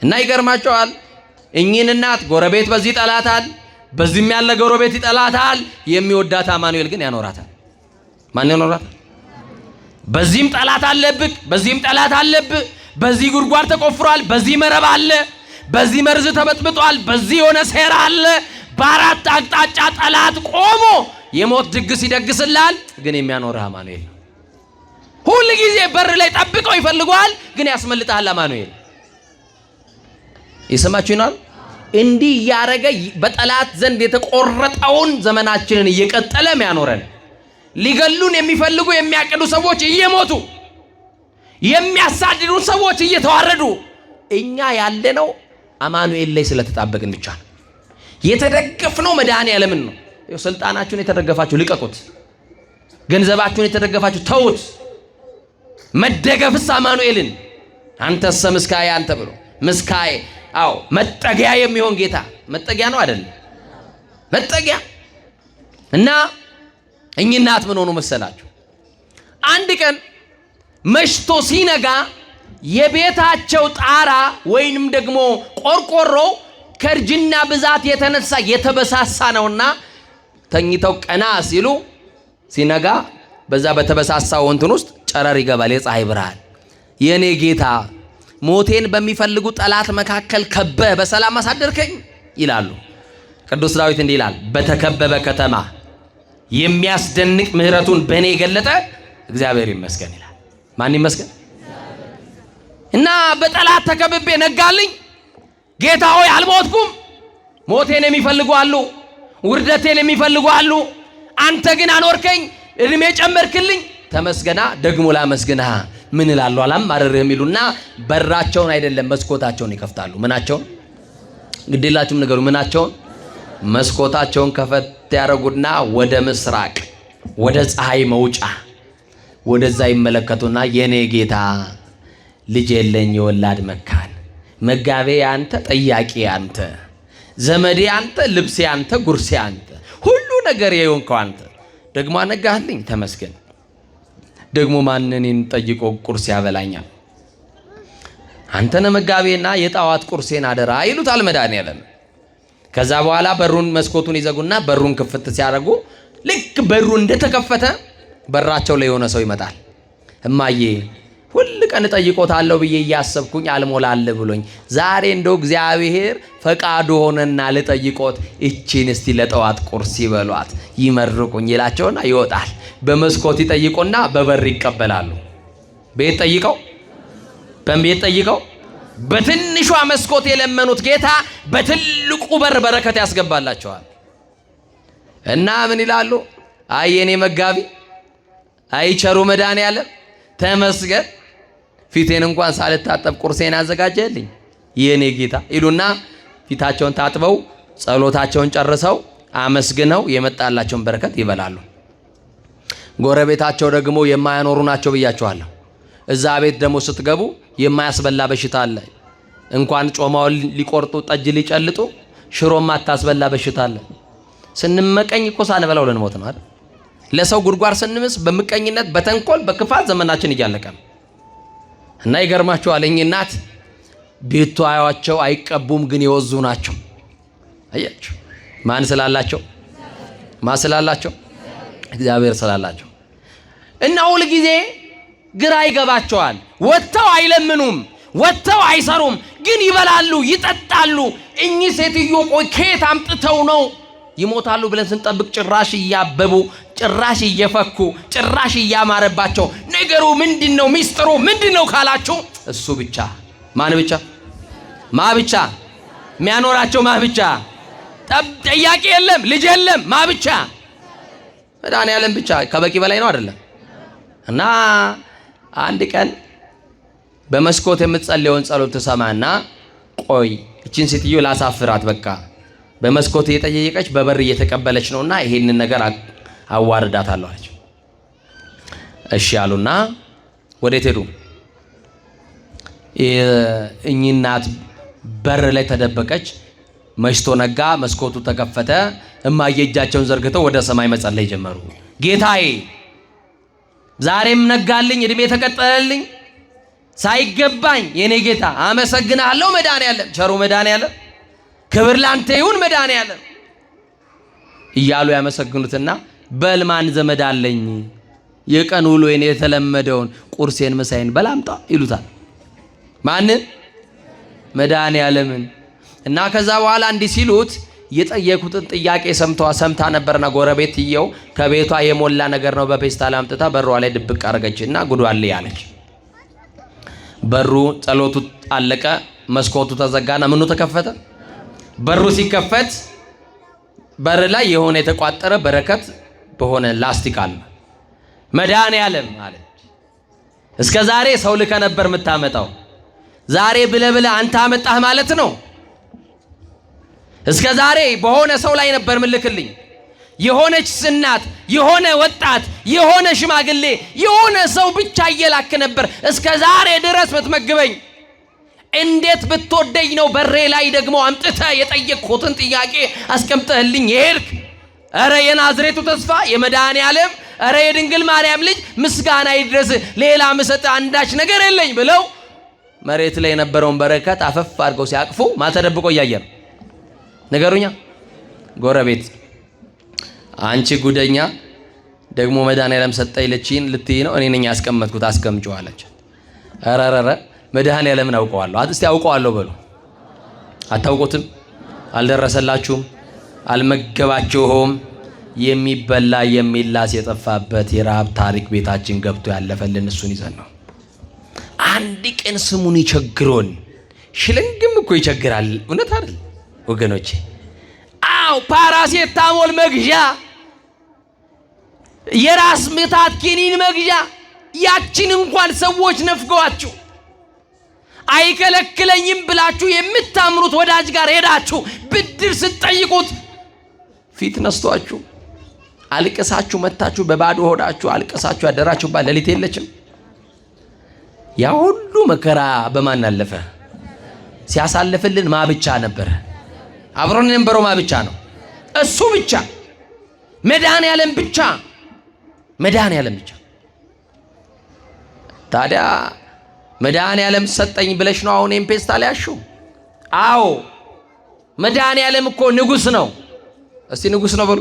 እና ይገርማቸዋል። እኚህን እናት ጎረቤት በዚህ ይጠላታል፣ በዚህም ያለ ጎረቤት ይጠላታል። የሚወዳት አማኑኤል ግን ያኖራታል። ማን ያኖራታል? በዚህም ጠላት አለብህ፣ በዚህም ጠላት አለብህ። በዚህ ጉድጓድ ተቆፍሯል፣ በዚህ መረብ አለ፣ በዚህ መርዝ ተበጥብጧል፣ በዚህ የሆነ ሴራ አለ። በአራት አቅጣጫ ጠላት ቆሞ የሞት ድግስ ይደግስላል። ግን የሚያኖርህ አማኑኤል ነው። ሁል ጊዜ በር ላይ ጠብቀው ይፈልገዋል፣ ግን ያስመልጣል አማኑኤል። ይሰማችሁ ይናል። እንዲህ ያረገ በጠላት ዘንድ የተቆረጠውን ዘመናችንን እየቀጠለ የሚያኖረን፣ ሊገሉን የሚፈልጉ የሚያቀዱ ሰዎች እየሞቱ የሚያሳድዱ ሰዎች እየተዋረዱ፣ እኛ ያለነው አማኑኤል ላይ ስለተጣበቅን ብቻ ነው። የተደገፍነው መድኃኔዓለምን ነው። ስልጣናችሁን የተደገፋችሁ ልቀቁት። ገንዘባችሁን የተደገፋችሁ ተውት። መደገፍስ አማኑኤልን አንተሰ ምስካዬ አንተ ብሎ ምስካዬ። አዎ መጠጊያ የሚሆን ጌታ መጠጊያ ነው አይደል? መጠጊያ። እና እኚህ እናት ምን ሆኑ መሰላችሁ? አንድ ቀን መሽቶ ሲነጋ የቤታቸው ጣራ ወይንም ደግሞ ቆርቆሮ ከእርጅና ብዛት የተነሳ የተበሳሳ ነውና ተኝተው ቀና ሲሉ ሲነጋ በዛ በተበሳሳው እንትን ውስጥ ጨረር ይገባል፣ የፀሐይ ብርሃን። የኔ ጌታ ሞቴን በሚፈልጉ ጠላት መካከል ከበ በሰላም አሳደርከኝ ይላሉ። ቅዱስ ዳዊት እንዲህ ይላል፣ በተከበበ ከተማ የሚያስደንቅ ምሕረቱን በእኔ የገለጠ እግዚአብሔር ይመስገን ይላል። ማን ይመስገን? እና በጠላት ተከብቤ ነጋልኝ። ጌታ ሆይ አልሞትኩም። ሞቴን የሚፈልጉ አሉ፣ ውርደቴን የሚፈልጉ አሉ። አንተ ግን አኖርከኝ፣ እድሜ ጨመርክልኝ። ተመስገና ደግሞ ላመስግንሃ ምን እላለሁ አላማረርህም ይሉና በራቸውን አይደለም መስኮታቸውን ይከፍታሉ። ምናቸውን? ግዴላችሁም ነገሩ ምናቸውን? መስኮታቸውን ከፈት ያደረጉና ወደ ምስራቅ ወደ ፀሐይ መውጫ ወደዛ ይመለከቱና የኔ ጌታ ልጅ የለኝ የወላድ መካን፣ መጋቤ አንተ፣ ጠያቂ አንተ፣ ዘመዴ አንተ፣ ልብሴ አንተ፣ ጉርሴ አንተ፣ ሁሉ ነገር የሆንከው አንተ ደግሞ አነጋህልኝ፣ ተመስገን። ደግሞ ማንንም ጠይቆ ቁርስ ያበላኛል? አንተነ መጋቤና የጣዋት ቁርሴን አደራ ይሉታል መድኃኒዓለም። ከዛ በኋላ በሩን መስኮቱን ይዘጉና በሩን ክፍት ሲያደርጉ ልክ በሩ እንደተከፈተ በራቸው ላይ የሆነ ሰው ይመጣል። እማዬ ሁል ቀን ጠይቆታለሁ ብዬ እያሰብኩኝ አልሞላል ብሎኝ ዛሬ እንደው እግዚአብሔር ፈቃዱ ሆነና ልጠይቆት እቺን እስቲ ለጠዋት ቁርስ ይበሏት ይመርቁኝ ይላቸውና ይወጣል። በመስኮት ይጠይቁና በበር ይቀበላሉ። ቤት ጠይቀው በቤት ጠይቀው በትንሿ መስኮት የለመኑት ጌታ በትልቁ በር በረከት ያስገባላቸዋል። እና ምን ይላሉ? አይ የኔ መጋቢ፣ አይ ቸሩ መድኃኒዓለም ተመስገን፣ ፊቴን እንኳን ሳልታጠብ ቁርሴን አዘጋጀልኝ የኔ ጌታ ይሉና ፊታቸውን ታጥበው ጸሎታቸውን ጨርሰው አመስግነው የመጣላቸውን በረከት ይበላሉ። ጎረቤታቸው ደግሞ የማያኖሩ ናቸው ብያቸዋለሁ። እዛ ቤት ደግሞ ስትገቡ የማያስበላ በሽታ አለ። እንኳን ጮማውን ሊቆርጡ ጠጅ ሊጨልጡ ሽሮም አታስበላ በሽታ አለ። ስንመቀኝ እኮ ሳንበላው ልንሞት ነው አይደል? ለሰው ጉድጓድ ስንምስ በምቀኝነት በተንኮል በክፋት ዘመናችን እያለቀ ነው። እና ይገርማቸዋል። እኚህ እናት ቤቱ አያዋቸው አይቀቡም፣ ግን የወዙ ናቸው። አያችሁ ማን ስላላቸው? ማን ስላላቸው? እግዚአብሔር ስላላቸው። እና ሁል ጊዜ ግራ ይገባቸዋል። ወጥተው አይለምኑም፣ ወጥተው አይሰሩም፣ ግን ይበላሉ፣ ይጠጣሉ። እኚህ ሴትዮ ቆይ ከየት አምጥተው ነው ይሞታሉ ብለን ስንጠብቅ ጭራሽ እያበቡ፣ ጭራሽ እየፈኩ፣ ጭራሽ እያማረባቸው። ነገሩ ምንድነው? ሚስጥሩ ምንድነው ካላችሁ እሱ ብቻ። ማን ብቻ? ማ ብቻ? የሚያኖራቸው ማ ብቻ? ጠያቂ የለም፣ ልጅ የለም፣ ማ ብቻ? መድኃኒዓለም ብቻ። ከበቂ በላይ ነው አይደለም? እና አንድ ቀን በመስኮት የምትጸልየውን ጸሎት ትሰማና ቆይ እቺን ሴትዮ ላሳፍራት፣ በቃ በመስኮት እየጠየቀች በበር እየተቀበለች ነውና ይሄንን ነገር አዋርዳታለሁ አለች። እሺ አሉና ወዴት ሄዱ? እኚህ እናት በር ላይ ተደበቀች። መሽቶ ነጋ፣ መስኮቱ ተከፈተ። እማዬ እጃቸውን ዘርግተው ወደ ሰማይ መጸለይ ጀመሩ። ጌታዬ ዛሬም ነጋልኝ፣ እድሜ ተቀጠለልኝ ሳይገባኝ የኔ ጌታ አመሰግናለሁ መድኃኒዓለም፣ ቸሩ መድኃኒዓለም ክብር ላንተ ይሁን መድኃኒዓለም እያሉ ያመሰግኑትና በልማን ዘመድ አለኝ የቀን ውሎዬን የተለመደውን ቁርሴን ምሳዬን በላምጣ ይሉታል። ማንን? መድኃኒዓለምን። እና ከዛ በኋላ እንዲህ ሲሉት የጠየቁትን ጥያቄ ሰምታ ነበርና ጎረቤትየው ከቤቷ የሞላ ነገር ነው በፔስታል አምጥታ በሯ ላይ ድብቅ አረገችና ጉዷል ያለች። በሩ ጸሎቱ አለቀ፣ መስኮቱ ተዘጋና ምኑ ተከፈተ? በሩ ሲከፈት በር ላይ የሆነ የተቋጠረ በረከት በሆነ ላስቲክ አለ። መድኃኒዓለም አለች። እስከ ዛሬ ሰው ልከ ነበር የምታመጣው፣ ዛሬ ብለህ አንተ አመጣህ ማለት ነው። እስከ ዛሬ በሆነ ሰው ላይ ነበር ምልክልኝ፣ የሆነች እናት፣ የሆነ ወጣት፣ የሆነ ሽማግሌ፣ የሆነ ሰው ብቻ እየላክ ነበር እስከ ዛሬ ድረስ ምትመግበኝ። እንዴት ብትወደኝ ነው በሬ ላይ ደግሞ አምጥተህ የጠየቅኩትን ጥያቄ አስቀምጠህልኝ የሄድክ? እረ የናዝሬቱ ተስፋ የመድኃኒዓለም፣ እረ የድንግል ማርያም ልጅ ምስጋና ይድረስ፣ ሌላ ምሰጥ አንዳች ነገር የለኝ ብለው መሬት ላይ የነበረውን በረከት አፈፍ አድርገው ሲያቅፉ ማተደብቆ እያየር ነገሩኛ ጎረቤት፣ አንቺ ጉደኛ ደግሞ መድኃኔዓለም ሰጠኝ ልቺን ልትይ ነው? እኔ ነኝ ያስቀመጥኩት አስቀምጪው አለች። አራራራ መድኃኔዓለምን አውቀዋለሁ። እስቲ አውቀዋለሁ በሉ። አታውቁትም? አልደረሰላችሁም? አልመገባችሁም? የሚበላ የሚላስ የጠፋበት የረሃብ ታሪክ ቤታችን ገብቶ ያለፈልን እሱን ይዘን ነው። አንድ ቀን ስሙን ይቸግሮን ሽልንግም እኮ ይቸግራል። እውነት አይደል ወገኖቼ? አው ፓራሴታሞል መግዣ፣ የራስ ምታት ኪኒን መግዣ ያችን እንኳን ሰዎች ነፍገዋችሁ አይከለክለኝም ብላችሁ የምታምሩት ወዳጅ ጋር ሄዳችሁ ብድር ስትጠይቁት ፊት ነስቷችሁ አልቀሳችሁ መታችሁ በባዶ ሆዳችሁ አልቀሳችሁ ያደራችሁባት ሌሊት የለችም? ያ ሁሉ መከራ በማን አለፈ? ሲያሳልፍልን ማ ብቻ ነበር? አብሮን የነበረው ማ ብቻ ነው? እሱ ብቻ፣ መድኃኔዓለም ብቻ፣ መድኃኔዓለም ብቻ። ታዲያ መድኃኔዓለም ሰጠኝ ብለሽ ነው አሁን ኤምፔስታል ያልሽው? አዎ መድኃኔዓለም እኮ ንጉሥ ነው። እስቲ ንጉሥ ነው በሉ።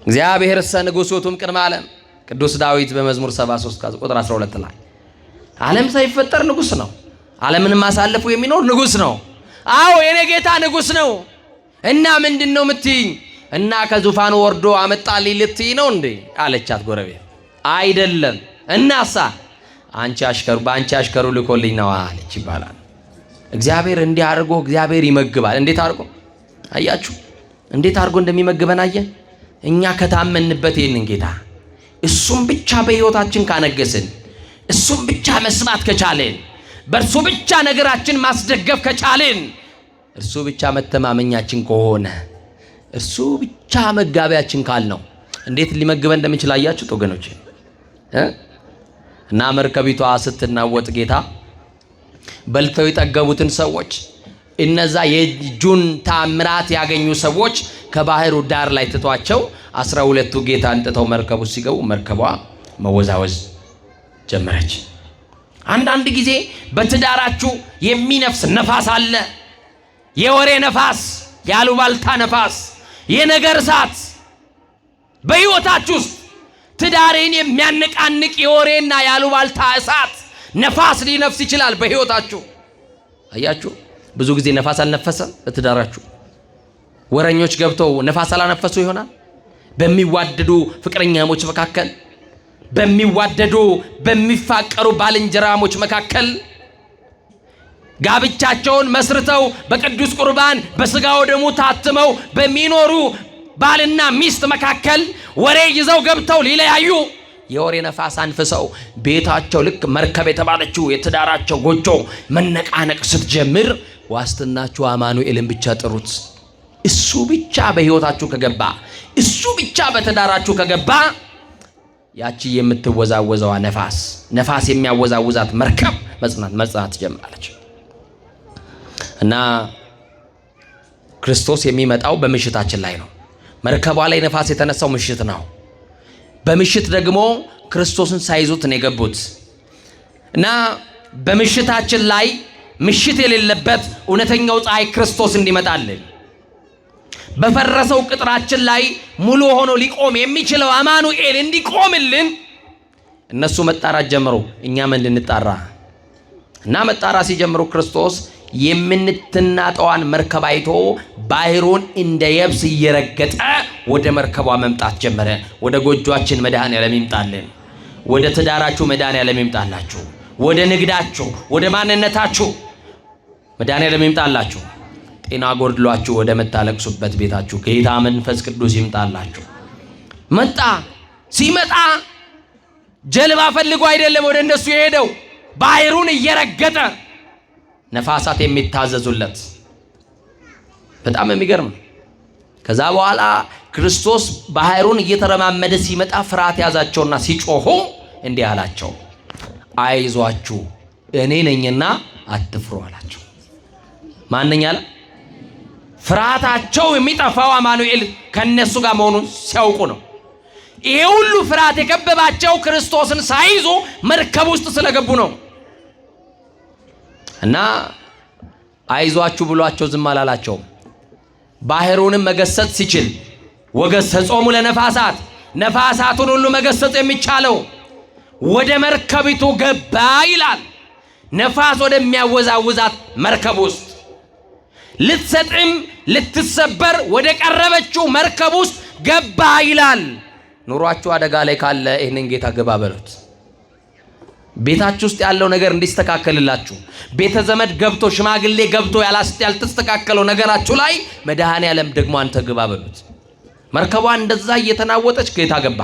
እግዚአብሔር ንጉሥ ውእቱም ቅድመ ዓለም። ቅዱስ ዳዊት በመዝሙር 73 ቁጥር 12 ላይ ዓለም ሳይፈጠር ንጉሥ ነው። ዓለምንም አሳልፎ የሚኖር ንጉሥ ነው። አዎ የኔ ጌታ ንጉሥ ነው። እና ምንድነው የምትይኝ? እና ከዙፋኑ ወርዶ አመጣልኝ ልትይ ነው እንዴ አለቻት ጎረቤት። አይደለም። እናሳ በአንቺ አሽከሩ ልኮልኝ ነው አለች ይባላል። እግዚአብሔር እንዲህ አድርጎ እግዚአብሔር ይመግባል። እንዴት አድርጎ አያችሁ? እንዴት አድርጎ እንደሚመግበን አየን። እኛ ከታመንበት ይህንን ጌታ እሱም ብቻ በሕይወታችን ካነገስን፣ እሱም ብቻ መስማት ከቻልን፣ በእርሱ ብቻ ነገራችን ማስደገፍ ከቻልን፣ እርሱ ብቻ መተማመኛችን ከሆነ፣ እርሱ ብቻ መጋቢያችን ካልነው እንዴት ሊመግበን እንደሚችል አያችሁት ወገኖቼ? እና መርከቢቷ ስትናወጥ ጌታ በልተው የጠገቡትን ሰዎች፣ እነዛ የእጁን ታምራት ያገኙ ሰዎች ከባህሩ ዳር ላይ ትቷቸው 12ቱ ጌታ እንጥተው መርከቡ ሲገቡ መርከቧ መወዛወዝ ጀመረች። አንዳንድ ጊዜ በትዳራችሁ የሚነፍስ ነፋስ አለ። የወሬ ነፋስ፣ ያሉባልታ ነፋስ፣ የነገር እሳት በሕይወታችሁ ውስጥ ትዳሬን የሚያነቃንቅ የወሬና ያሉባልታ እሳት ነፋስ ሊነፍስ ይችላል በሕይወታችሁ። አያችሁ? ብዙ ጊዜ ነፋስ አልነፈሰም በትዳራችሁ። ወረኞች ገብተው ነፋስ አላነፈሱ ይሆናል። በሚዋደዱ ፍቅረኛሞች መካከል፣ በሚዋደዱ በሚፋቀሩ ባልንጀራሞች መካከል ጋብቻቸውን መስርተው በቅዱስ ቁርባን በስጋው ደሙ ታትመው በሚኖሩ ባልና ሚስት መካከል ወሬ ይዘው ገብተው ሊለያዩ የወሬ ነፋስ አንፍሰው ቤታቸው ልክ መርከብ የተባለችው የትዳራቸው ጎጆ መነቃነቅ ስትጀምር ዋስትናችሁ አማኑኤልን ብቻ ጥሩት። እሱ ብቻ በሕይወታችሁ ከገባ፣ እሱ ብቻ በትዳራችሁ ከገባ ያቺ የምትወዛወዘዋ ነፋስ የሚያወዛውዛት መርከብ መጽናት ትጀምራለች። እና ክርስቶስ የሚመጣው በምሽታችን ላይ ነው። መርከቧ ላይ ነፋስ የተነሳው ምሽት ነው። በምሽት ደግሞ ክርስቶስን ሳይዙት ነው የገቡት። እና በምሽታችን ላይ ምሽት የሌለበት እውነተኛው ፀሐይ ክርስቶስ እንዲመጣልን፣ በፈረሰው ቅጥራችን ላይ ሙሉ ሆኖ ሊቆም የሚችለው አማኑኤል እንዲቆምልን እነሱ መጣራት ጀመሩ። እኛም እንድንጣራ እና መጣራ ሲጀምሩ ክርስቶስ የምንትናጠዋን መርከብ አይቶ ባህሩን እንደ የብስ እየረገጠ ወደ መርከቧ መምጣት ጀመረ። ወደ ጎጆአችን መድኃኔዓለም ይምጣልን። ወደ ትዳራችሁ መድኃኔዓለም ይምጣላችሁ። ወደ ንግዳችሁ፣ ወደ ማንነታችሁ መድኃኔዓለም ይምጣላችሁ። ጤና ጎድሏችሁ ወደ መታለቅሱበት ቤታችሁ ጌታ መንፈስ ቅዱስ ይምጣላችሁ። መጣ። ሲመጣ ጀልባ ፈልጎ አይደለም ወደ እነሱ የሄደው፣ ባህሩን እየረገጠ ነፋሳት የሚታዘዙለት። በጣም የሚገርም። ከዛ በኋላ ክርስቶስ ባህሩን እየተረማመደ ሲመጣ ፍርሃት ያዛቸውና ሲጮሁ እንዲህ አላቸው፣ አይዟችሁ እኔ ነኝና አትፍሩ አላቸው። ማንኛ አለ? ፍርሃታቸው የሚጠፋው አማኑኤል ከነሱ ጋር መሆኑን ሲያውቁ ነው። ይሄ ሁሉ ፍርሃት የከበባቸው ክርስቶስን ሳይዙ መርከብ ውስጥ ስለገቡ ነው። እና አይዟችሁ ብሏቸው ዝም አላላቸውም። ባህሩንም መገሰጽ ሲችል ወገሰጾሙ ለነፋሳት ነፋሳቱን ሁሉ መገሰጽ የሚቻለው ወደ መርከቢቱ ገባ ይላል። ነፋስ ወደሚያወዛውዛት መርከብ ውስጥ ልትሰጥም ልትሰበር ወደ ቀረበችው መርከብ ውስጥ ገባ ይላል። ኑሯችሁ አደጋ ላይ ካለ ይህንን ጌታ ገባ በሉት። ቤታችሁ ውስጥ ያለው ነገር እንዲስተካከልላችሁ ቤተ ዘመድ ገብቶ ሽማግሌ ገብቶ ያልተስተካከለው ነገራችሁ ላይ መድኃኔዓለም ደግሞ አንተ ገባ በሉት። መርከቧ እንደዛ እየተናወጠች ጌታ ገባ።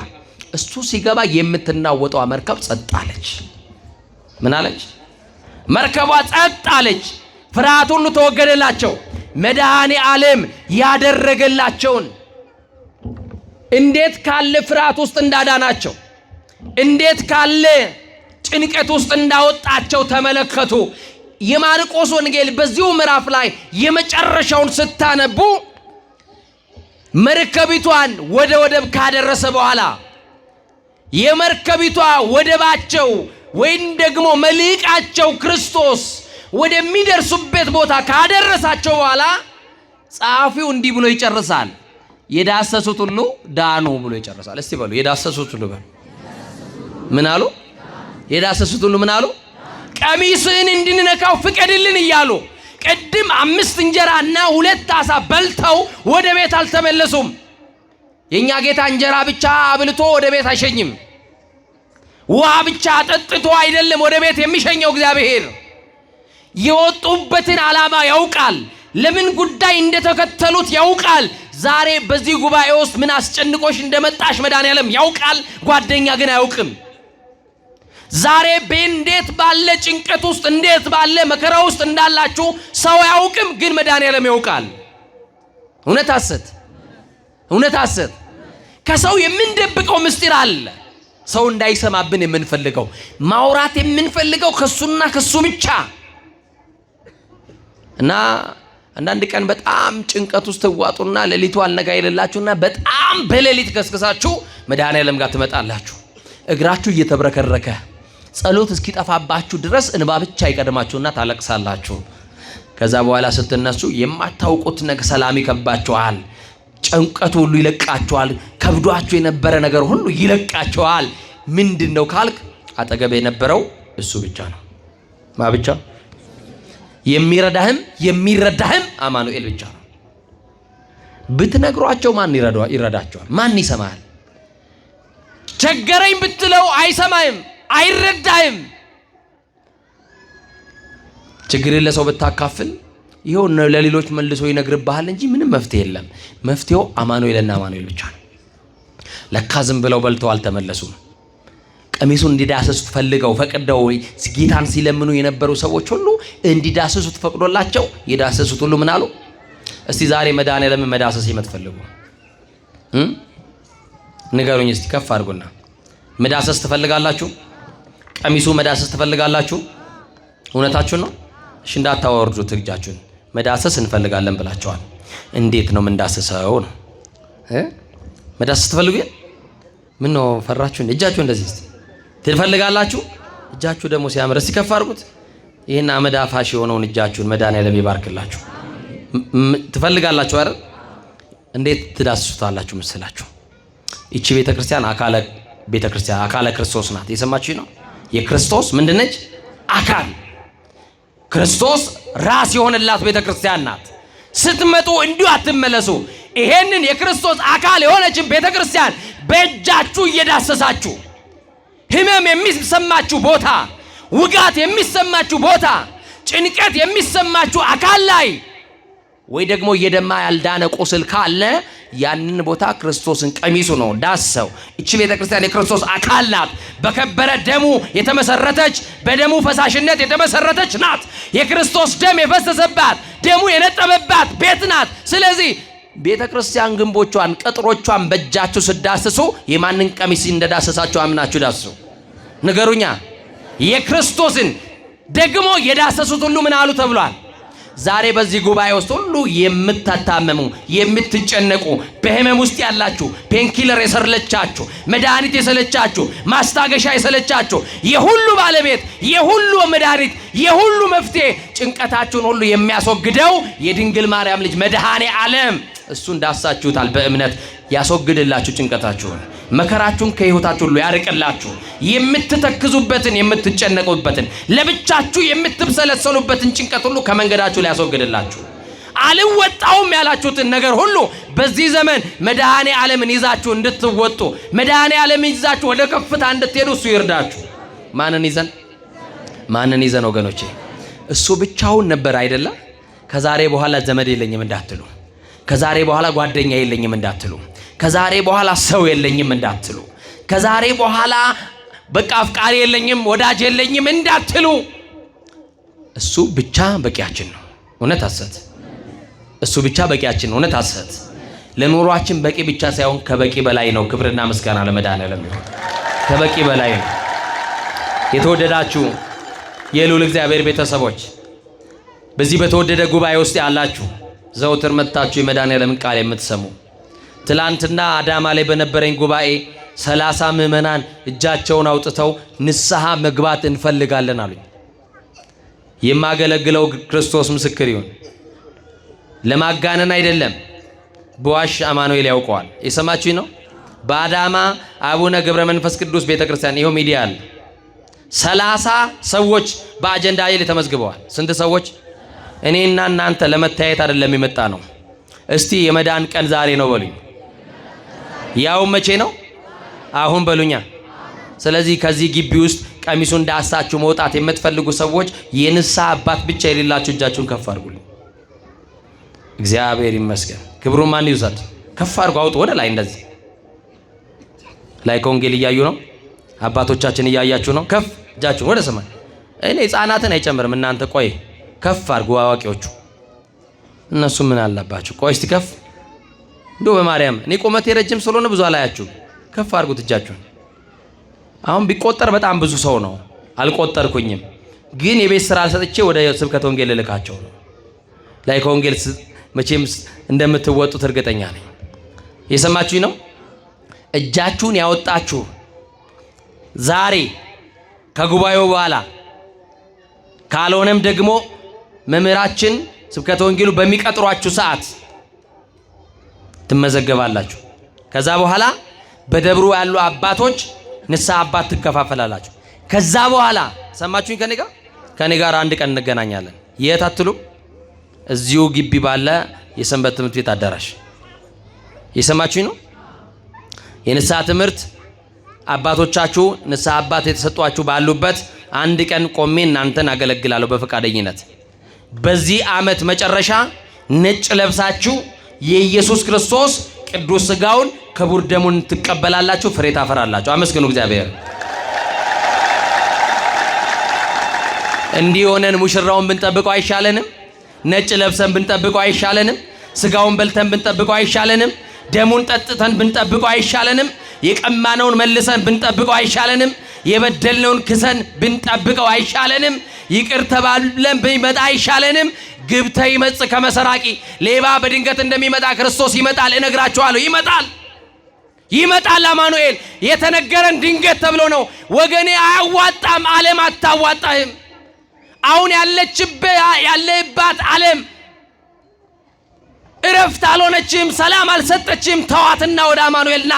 እሱ ሲገባ የምትናወጠው መርከብ ጸጥ አለች። ምን አለች? መርከቧ ጸጥ አለች። ፍርሃት ሁሉ ተወገደላቸው። መድኃኔዓለም ያደረገላቸውን እንዴት ካለ ፍርሃት ውስጥ እንዳዳናቸው እንዴት ካለ ጭንቀት ውስጥ እንዳወጣቸው ተመለከቱ። የማርቆስ ወንጌል በዚሁ ምዕራፍ ላይ የመጨረሻውን ስታነቡ መርከቢቷን ወደ ወደብ ካደረሰ በኋላ የመርከቢቷ ወደባቸው ወይም ደግሞ መልሕቃቸው ክርስቶስ ወደሚደርሱበት ቦታ ካደረሳቸው በኋላ ጸሐፊው እንዲህ ብሎ ይጨርሳል። የዳሰሱት ሁሉ ዳኑ ብሎ ይጨርሳል። እስቲ በሉ የዳሰሱት ሁሉ በሉ ምን አሉ? የዳሰሱት ሁሉ ምን አሉ? ቀሚስህን እንድንነካው ፍቀድልን እያሉ ቅድም 5 እንጀራና 2 ዓሣ በልተው ወደ ቤት አልተመለሱም። የኛ ጌታ እንጀራ ብቻ አብልቶ ወደ ቤት አይሸኝም። ውሃ ብቻ አጠጥቶ አይደለም ወደ ቤት የሚሸኘው እግዚአብሔር። የወጡበትን ዓላማ ያውቃል። ለምን ጉዳይ እንደተከተሉት ያውቃል። ዛሬ በዚህ ጉባኤ ውስጥ ምን አስጨንቆሽ እንደመጣሽ መድኃኔዓለም ያውቃል። ጓደኛ ግን አያውቅም። ዛሬ በእንዴት ባለ ጭንቀት ውስጥ እንዴት ባለ መከራ ውስጥ እንዳላችሁ ሰው አያውቅም፣ ግን መድኃኔዓለም ያውቃል። እውነት ሐሰት? እውነት ሐሰት? ከሰው የምንደብቀው ምስጢር አለ። ሰው እንዳይሰማብን የምንፈልገው ማውራት የምንፈልገው ከሱና ከሱ ብቻ እና አንዳንድ ቀን በጣም ጭንቀት ውስጥ ተዋጡና ሌሊቱ አልነጋ ይለላችሁና በጣም በሌሊት ከስከሳችሁ መድኃኔዓለም ጋር ትመጣላችሁ። እግራችሁ እየተብረከረከ ጸሎት እስኪጠፋባችሁ ድረስ እንባ ብቻ ይቀድማችሁና ታለቅሳላችሁ። ከዛ በኋላ ስትነሱ የማታውቁት ነገር ሰላም ይከባችኋል። ጭንቀቱ ሁሉ ይለቃችኋል። ከብዷችሁ የነበረ ነገር ሁሉ ይለቃችኋል። ምንድነው ካልክ አጠገብ የነበረው እሱ ብቻ ነው። ማ ብቻ? የሚረዳህም አማኑኤል ብቻ ነው። ብትነግሯቸው ማን ይረዳቸዋል? ማን ይሰማል? ቸገረኝ ብትለው አይሰማህም፣ አይረዳህም። ችግርን ለሰው ብታካፍል ይኸው ለሌሎች መልሶ ይነግርብሃል እንጂ ምንም መፍትሄ የለም። መፍትሄው አማኑኤልና አማኑኤል ብቻ ነው። ለካ ዝም ብለው በልተው አልተመለሱም። ቀሚሱን እንዲዳሰሱት ፈልገው ፈቅደው ጌታን ሲለምኑ የነበሩ ሰዎች ሁሉ እንዲዳሰሱት ፈቅዶላቸው የዳሰሱት ሁሉ ምን አሉ? እስቲ ዛሬ መድኃኔዓለምን መዳሰስ የምትፈልጉ ንገሩኝ እስቲ ከፍ አድርጉና። መዳሰስ ትፈልጋላችሁ? ቀሚሱ መዳሰስ ትፈልጋላችሁ? እውነታችሁን ነው? እሺ እንዳታወርዱት እጃችሁን። መዳሰስ እንፈልጋለን ብላችኋል። እንዴት ነው ምንዳሰሰው ነው? መዳሰስ ትፈልጉ? ምን ነው ፈራችሁን? እጃችሁ እንደዚህ ትፈልጋላችሁ? እጃችሁ ደግሞ ሲያምር እስቲ ከፍ አድርጉት። ይሄን አመዳፋሽ የሆነውን እጃችሁን መድኃኔዓለም ይባርክላችሁ። ትፈልጋላችሁ አይደል? እንዴት ትዳስሱታላችሁ መስላችሁ? እቺ ቤተክርስቲያን አካለ ክርስቶስ ናት። የሰማችሁ ነው? የክርስቶስ ምንድነች? አካል። ክርስቶስ ራስ የሆነላት ቤተክርስቲያን ናት። ስትመጡ እንዲሁ አትመለሱ። ይሄንን የክርስቶስ አካል የሆነችን ቤተክርስቲያን በእጃችሁ እየዳሰሳችሁ ህመም የሚሰማችሁ ቦታ፣ ውጋት የሚሰማችሁ ቦታ፣ ጭንቀት የሚሰማችሁ አካል ላይ ወይ ደግሞ የደማ ያልዳነ ቁስል ካለ ያንን ቦታ ክርስቶስን ቀሚሱ ነው ዳሰው። እቺ ቤተክርስቲያን የክርስቶስ አካል ናት። በከበረ ደሙ የተመሰረተች በደሙ ፈሳሽነት የተመሰረተች ናት። የክርስቶስ ደም የፈሰሰባት ደሙ የነጠበባት ቤት ናት። ስለዚህ ቤተክርስቲያን ግንቦቿን ቅጥሮቿን በእጃችሁ ስዳስሱ የማንን ቀሚስ እንደዳሰሳችሁ አምናችሁ ዳስሱ። ንገሩኛ። የክርስቶስን ደግሞ የዳሰሱት ሁሉ ምን አሉ ተብሏል? ዛሬ በዚህ ጉባኤ ውስጥ ሁሉ የምትታመሙ የምትጨነቁ በህመም ውስጥ ያላችሁ ፔንኪለር የሰለቻችሁ መድኃኒት የሰለቻችሁ ማስታገሻ የሰለቻችሁ የሁሉ ባለቤት የሁሉ መድኃኒት የሁሉ መፍትሄ ጭንቀታችሁን ሁሉ የሚያስወግደው የድንግል ማርያም ልጅ መድኃኔዓለም እሱን ዳሳችሁታል። በእምነት ያስወግድላችሁ ጭንቀታችሁን። መከራችሁን ከህይወታችሁ ሁሉ ያርቅላችሁ። የምትተክዙበትን የምትጨነቁበትን ለብቻችሁ የምትብሰለሰሉበትን ጭንቀት ሁሉ ከመንገዳችሁ ላይ ያስወግድላችሁ። አልወጣውም ያላችሁትን ነገር ሁሉ በዚህ ዘመን መድኃኔ ዓለምን ይዛችሁ እንድትወጡ መድኃኔ ዓለምን ይዛችሁ ወደ ከፍታ እንድትሄዱ እሱ ይርዳችሁ። ማንን ይዘን ወገኖቼ? እሱ ብቻውን ነበር አይደለም? ከዛሬ በኋላ ዘመድ የለኝም እንዳትሉ፣ ከዛሬ በኋላ ጓደኛ የለኝም እንዳትሉ፣ ከዛሬ በኋላ ሰው የለኝም እንዳትሉ፣ ከዛሬ በኋላ በቃ አፍቃሪ የለኝም ወዳጅ የለኝም እንዳትሉ። እሱ ብቻ በቂያችን ነው። እውነት ሐሰት? እሱ ብቻ በቂያችን ነው። እውነት ሐሰት? ለኑሯችን በቂ ብቻ ሳይሆን ከበቂ በላይ ነው። ክብርና ምስጋና ለመድኃኔዓለም ይሁን። ከበቂ በላይ ነው። የተወደዳችሁ የልዑል እግዚአብሔር ቤተሰቦች በዚህ በተወደደ ጉባኤ ውስጥ ያላችሁ ዘውትር መጥታችሁ የመድኃኔዓለምን ቃል የምትሰሙ ትላንትና አዳማ ላይ በነበረኝ ጉባኤ 30 ምዕመናን እጃቸውን አውጥተው ንስሐ መግባት እንፈልጋለን አሉኝ። የማገለግለው ክርስቶስ ምስክር ይሁን። ለማጋነን አይደለም። በዋሽ አማኑኤል ያውቀዋል። የሰማችሁኝ ነው። በአዳማ አቡነ ገብረ መንፈስ ቅዱስ ቤተክርስቲያን ይኸው ሚዲያ አለ። 30 ሰዎች በአጀንዳ ላይ ተመዝግበዋል። ስንት ሰዎች? እኔና እናንተ ለመታየት አይደለም የመጣ ነው። እስቲ የመዳን ቀን ዛሬ ነው በሉኝ። ያው መቼ ነው? አሁን በሉኛ። ስለዚህ ከዚህ ግቢ ውስጥ ቀሚሱ እንዳሳችሁ መውጣት የምትፈልጉ ሰዎች የንስሐ አባት ብቻ የሌላችሁ እጃችሁን ከፍ አድርጉልኝ። እግዚአብሔር ይመስገን። ክብሩን ማን ይውሰድ? ከፍ አድርጉ፣ አውጡ ወደ ላይ። እንደዚህ ላይ ከወንጌል እያዩ ነው። አባቶቻችን እያያችሁ ነው። ከፍ እጃችሁን ወደ ሰማይ። እኔ ሕፃናትን አይጨምርም። እናንተ ቆይ ከፍ አድርጉ። አዋቂዎቹ እነሱ ምን አለባችሁ? ቆይ እስቲ ከፍ እንደው በማርያም እኔ ቁመቴ ረጅም ስለሆነ ብዙ አላያችሁ። ከፍ አድርጉት እጃችሁን። አሁን ቢቆጠር በጣም ብዙ ሰው ነው። አልቆጠርኩኝም፣ ግን የቤት ስራ ሰጥቼ ወደ ስብከተ ወንጌል ልልካቸው ነው። ላይ ከወንጌል መቼም እንደምትወጡት እርግጠኛ ነኝ። የሰማችሁኝ ነው። እጃችሁን ያወጣችሁ ዛሬ ከጉባኤው በኋላ ካልሆነም ደግሞ መምህራችን ስብከተ ወንጌሉ በሚቀጥሯችሁ ሰዓት ትመዘገባላችሁ። ከዛ በኋላ በደብሩ ያሉ አባቶች ንስሐ አባት ትከፋፈላላችሁ። ከዛ በኋላ ሰማችሁኝ፣ ከኔ ጋር አንድ ቀን እንገናኛለን። የት አትሉ? እዚሁ ግቢ ባለ የሰንበት ትምህርት ቤት አዳራሽ። የሰማችሁኝ ነው። የንስሐ ትምህርት አባቶቻችሁ ንስሐ አባት የተሰጧችሁ ባሉበት አንድ ቀን ቆሜ እናንተን አገለግላለሁ በፈቃደኝነት። በዚህ ዓመት መጨረሻ ነጭ ለብሳችሁ የኢየሱስ ክርስቶስ ቅዱስ ሥጋውን ክቡር ደሙን ትቀበላላችሁ፣ ፍሬ ታፈራላችሁ። አመስግኑ እግዚአብሔር። እንዲህ ሆነን ሙሽራውን ብንጠብቀው አይሻለንም? ነጭ ለብሰን ብንጠብቀው አይሻለንም? ሥጋውን በልተን ብንጠብቀው አይሻለንም? ደሙን ጠጥተን ብንጠብቀው አይሻለንም? የቀማነውን መልሰን ብንጠብቀው አይሻለንም? የበደልነውን ክሰን ብንጠብቀው አይሻለንም? ይቅር ተባብለን ብንመጣ አይሻለንም? ግብተ ይመጽእ ከመሰራቂ ሌባ በድንገት እንደሚመጣ ክርስቶስ ይመጣል። እነግራችኋለሁ፣ ይመጣል። አማኑኤል የተነገረን ድንገት ተብሎ ነው። ወገኔ አያዋጣም፣ ዓለም አታዋጣህም። አሁን ያለህባት ዓለም እረፍት አልሆነችም፣ ሰላም አልሰጠችም። ተዋትና ወደ አማኑኤልና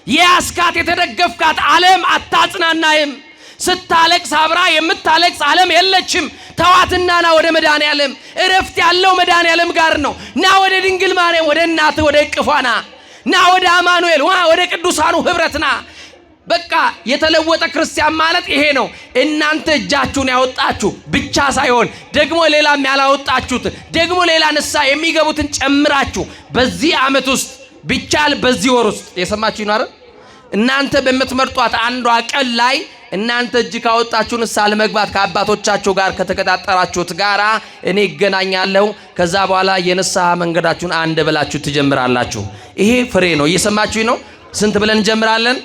የያስካት የተደገፍካት ዓለም አታጽናናህም። ስታለቅስ አብራ የምታለቅስ ዓለም የለችም። ተዋትና ና ወደ መድኃኔዓለም። እረፍት ያለው መድኃኔዓለም ጋር ነው። ና ወደ ድንግል ማርያም፣ ወደ እናትህ ወደ እቅፏና ና ወደ አማኑኤል፣ ወደ ቅዱሳኑ ህብረት ና። በቃ የተለወጠ ክርስቲያን ማለት ይሄ ነው። እናንተ እጃችሁን ያወጣችሁ ብቻ ሳይሆን ደግሞ ሌላም ያላወጣችሁት ደግሞ ሌላ ንስሐ የሚገቡትን ጨምራችሁ በዚህ ዓመት ውስጥ ቢቻል በዚህ ወር ውስጥ የሰማችሁ ነው አይደል? እናንተ በምትመርጧት አንዷ ቀን ላይ እናንተ እጅ ካወጣችሁ ንስሐ ለመግባት ከአባቶቻችሁ ጋር ከተቀጣጠራችሁት ጋራ እኔ እገናኛለሁ። ከዛ በኋላ የንስሐ መንገዳችሁን አንድ ብላችሁ ትጀምራላችሁ። ይሄ ፍሬ ነው። እየሰማችሁ ነው። ስንት ብለን እንጀምራለን?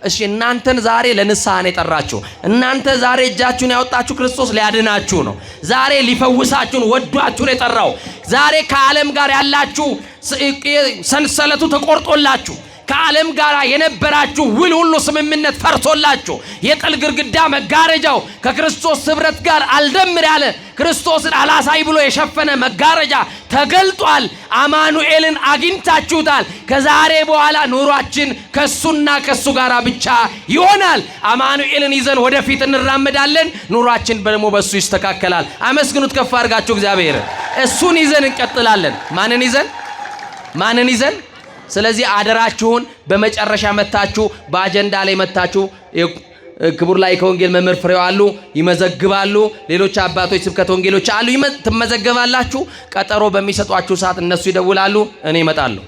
እሺ እናንተን ዛሬ ለንስሐ ነው የጠራችሁ። እናንተ ዛሬ እጃችሁን ያወጣችሁ ክርስቶስ ሊያድናችሁ ነው። ዛሬ ሊፈውሳችሁ ወዷችሁ ነው የጠራው። ዛሬ ከዓለም ጋር ያላችሁ ሰንሰለቱ ተቆርጦላችሁ ከዓለም ጋር የነበራችሁ ውል ሁሉ ስምምነት ፈርሶላችሁ የጥል ግድግዳ መጋረጃው ከክርስቶስ ኅብረት ጋር አልደምር ያለ ክርስቶስን አላሳይ ብሎ የሸፈነ መጋረጃ ተገልጧል። አማኑኤልን አግኝታችሁታል። ከዛሬ በኋላ ኑሯችን ከሱና ከሱ ጋር ብቻ ይሆናል። አማኑኤልን ይዘን ወደፊት እንራመዳለን። ኑሯችን ደግሞ በሱ ይስተካከላል። አመስግኑት ከፍ አድርጋችሁ እግዚአብሔር። እሱን ይዘን እንቀጥላለን። ማንን ይዘን? ስለዚህ አደራችሁን በመጨረሻ መታችሁ በአጀንዳ ላይ መታችሁ ክቡር ላይ ከወንጌል መምህር ፍሬው አሉ ይመዘግባሉ። ሌሎች አባቶች ስብከተ ወንጌሎች አሉ ትመዘገባላችሁ። ቀጠሮ በሚሰጧችሁ ሰዓት እነሱ ይደውላሉ፣ እኔ እመጣለሁ።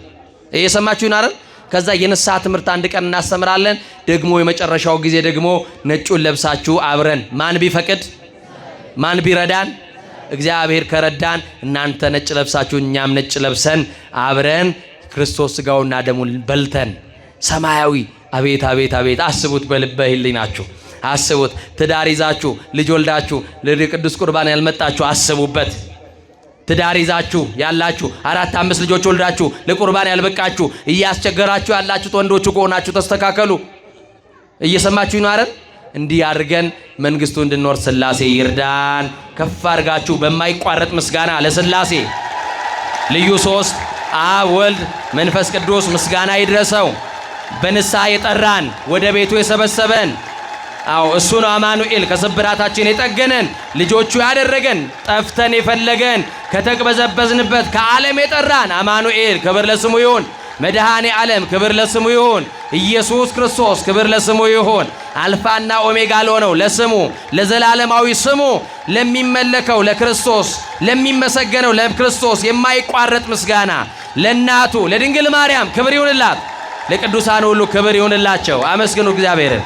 እየሰማችሁን አይደል? ከዛ የንስሐ ትምህርት አንድ ቀን እናስተምራለን። ደግሞ የመጨረሻው ጊዜ ደግሞ ነጩን ለብሳችሁ አብረን ማን ቢፈቅድ ማን ቢረዳን እግዚአብሔር ከረዳን እናንተ ነጭ ለብሳችሁ እኛም ነጭ ለብሰን አብረን ክርስቶስ ሥጋውና ደሙን በልተን ሰማያዊ አቤት አቤት አቤት አስቡት። በልበ ሕሊናችሁ አስቡት። ትዳር ይዛችሁ ልጅ ወልዳችሁ ለቅዱስ ቁርባን ያልመጣችሁ አስቡበት። ትዳር ይዛችሁ ያላችሁ 4-5 ልጆች ወልዳችሁ ለቁርባን ያልበቃችሁ እያስቸገራችሁ ያላችሁት ወንዶቹ ከሆናችሁ ተስተካከሉ። እየሰማችሁ ነው አይደል? እንዲህ አድርገን መንግስቱ እንድንወርስ ሥላሴ ይርዳን። ከፍ አድርጋችሁ በማይቋረጥ ምስጋና ለሥላሴ ልዩ ሶስት አብ ወልድ መንፈስ ቅዱስ ምስጋና ይድረሰው። በንስሐ የጠራን ወደ ቤቱ የሰበሰበን እሱ ነው። አማኑኤል ከስብራታችን የጠገነን ልጆቹ ያደረገን ጠፍተን የፈለገን ከተቅበዘበዝንበት ከዓለም የጠራን አማኑኤል ክብር ለስሙ ይሁን። መድኃኔ ዓለም ክብር ለስሙ ይሁን። ኢየሱስ ክርስቶስ ክብር ለስሙ ይሁን። አልፋና ኦሜጋ ለሆነው ለስሙ ለዘላለማዊ ስሙ ለሚመለከው ለክርስቶስ ለሚመሰገነው ለክርስቶስ የማይቋረጥ ምስጋና ለእናቱ ለድንግል ማርያም ክብር ይሁንላት። ለቅዱሳን ሁሉ ክብር ይሁንላቸው። አመስግኑ እግዚአብሔርን።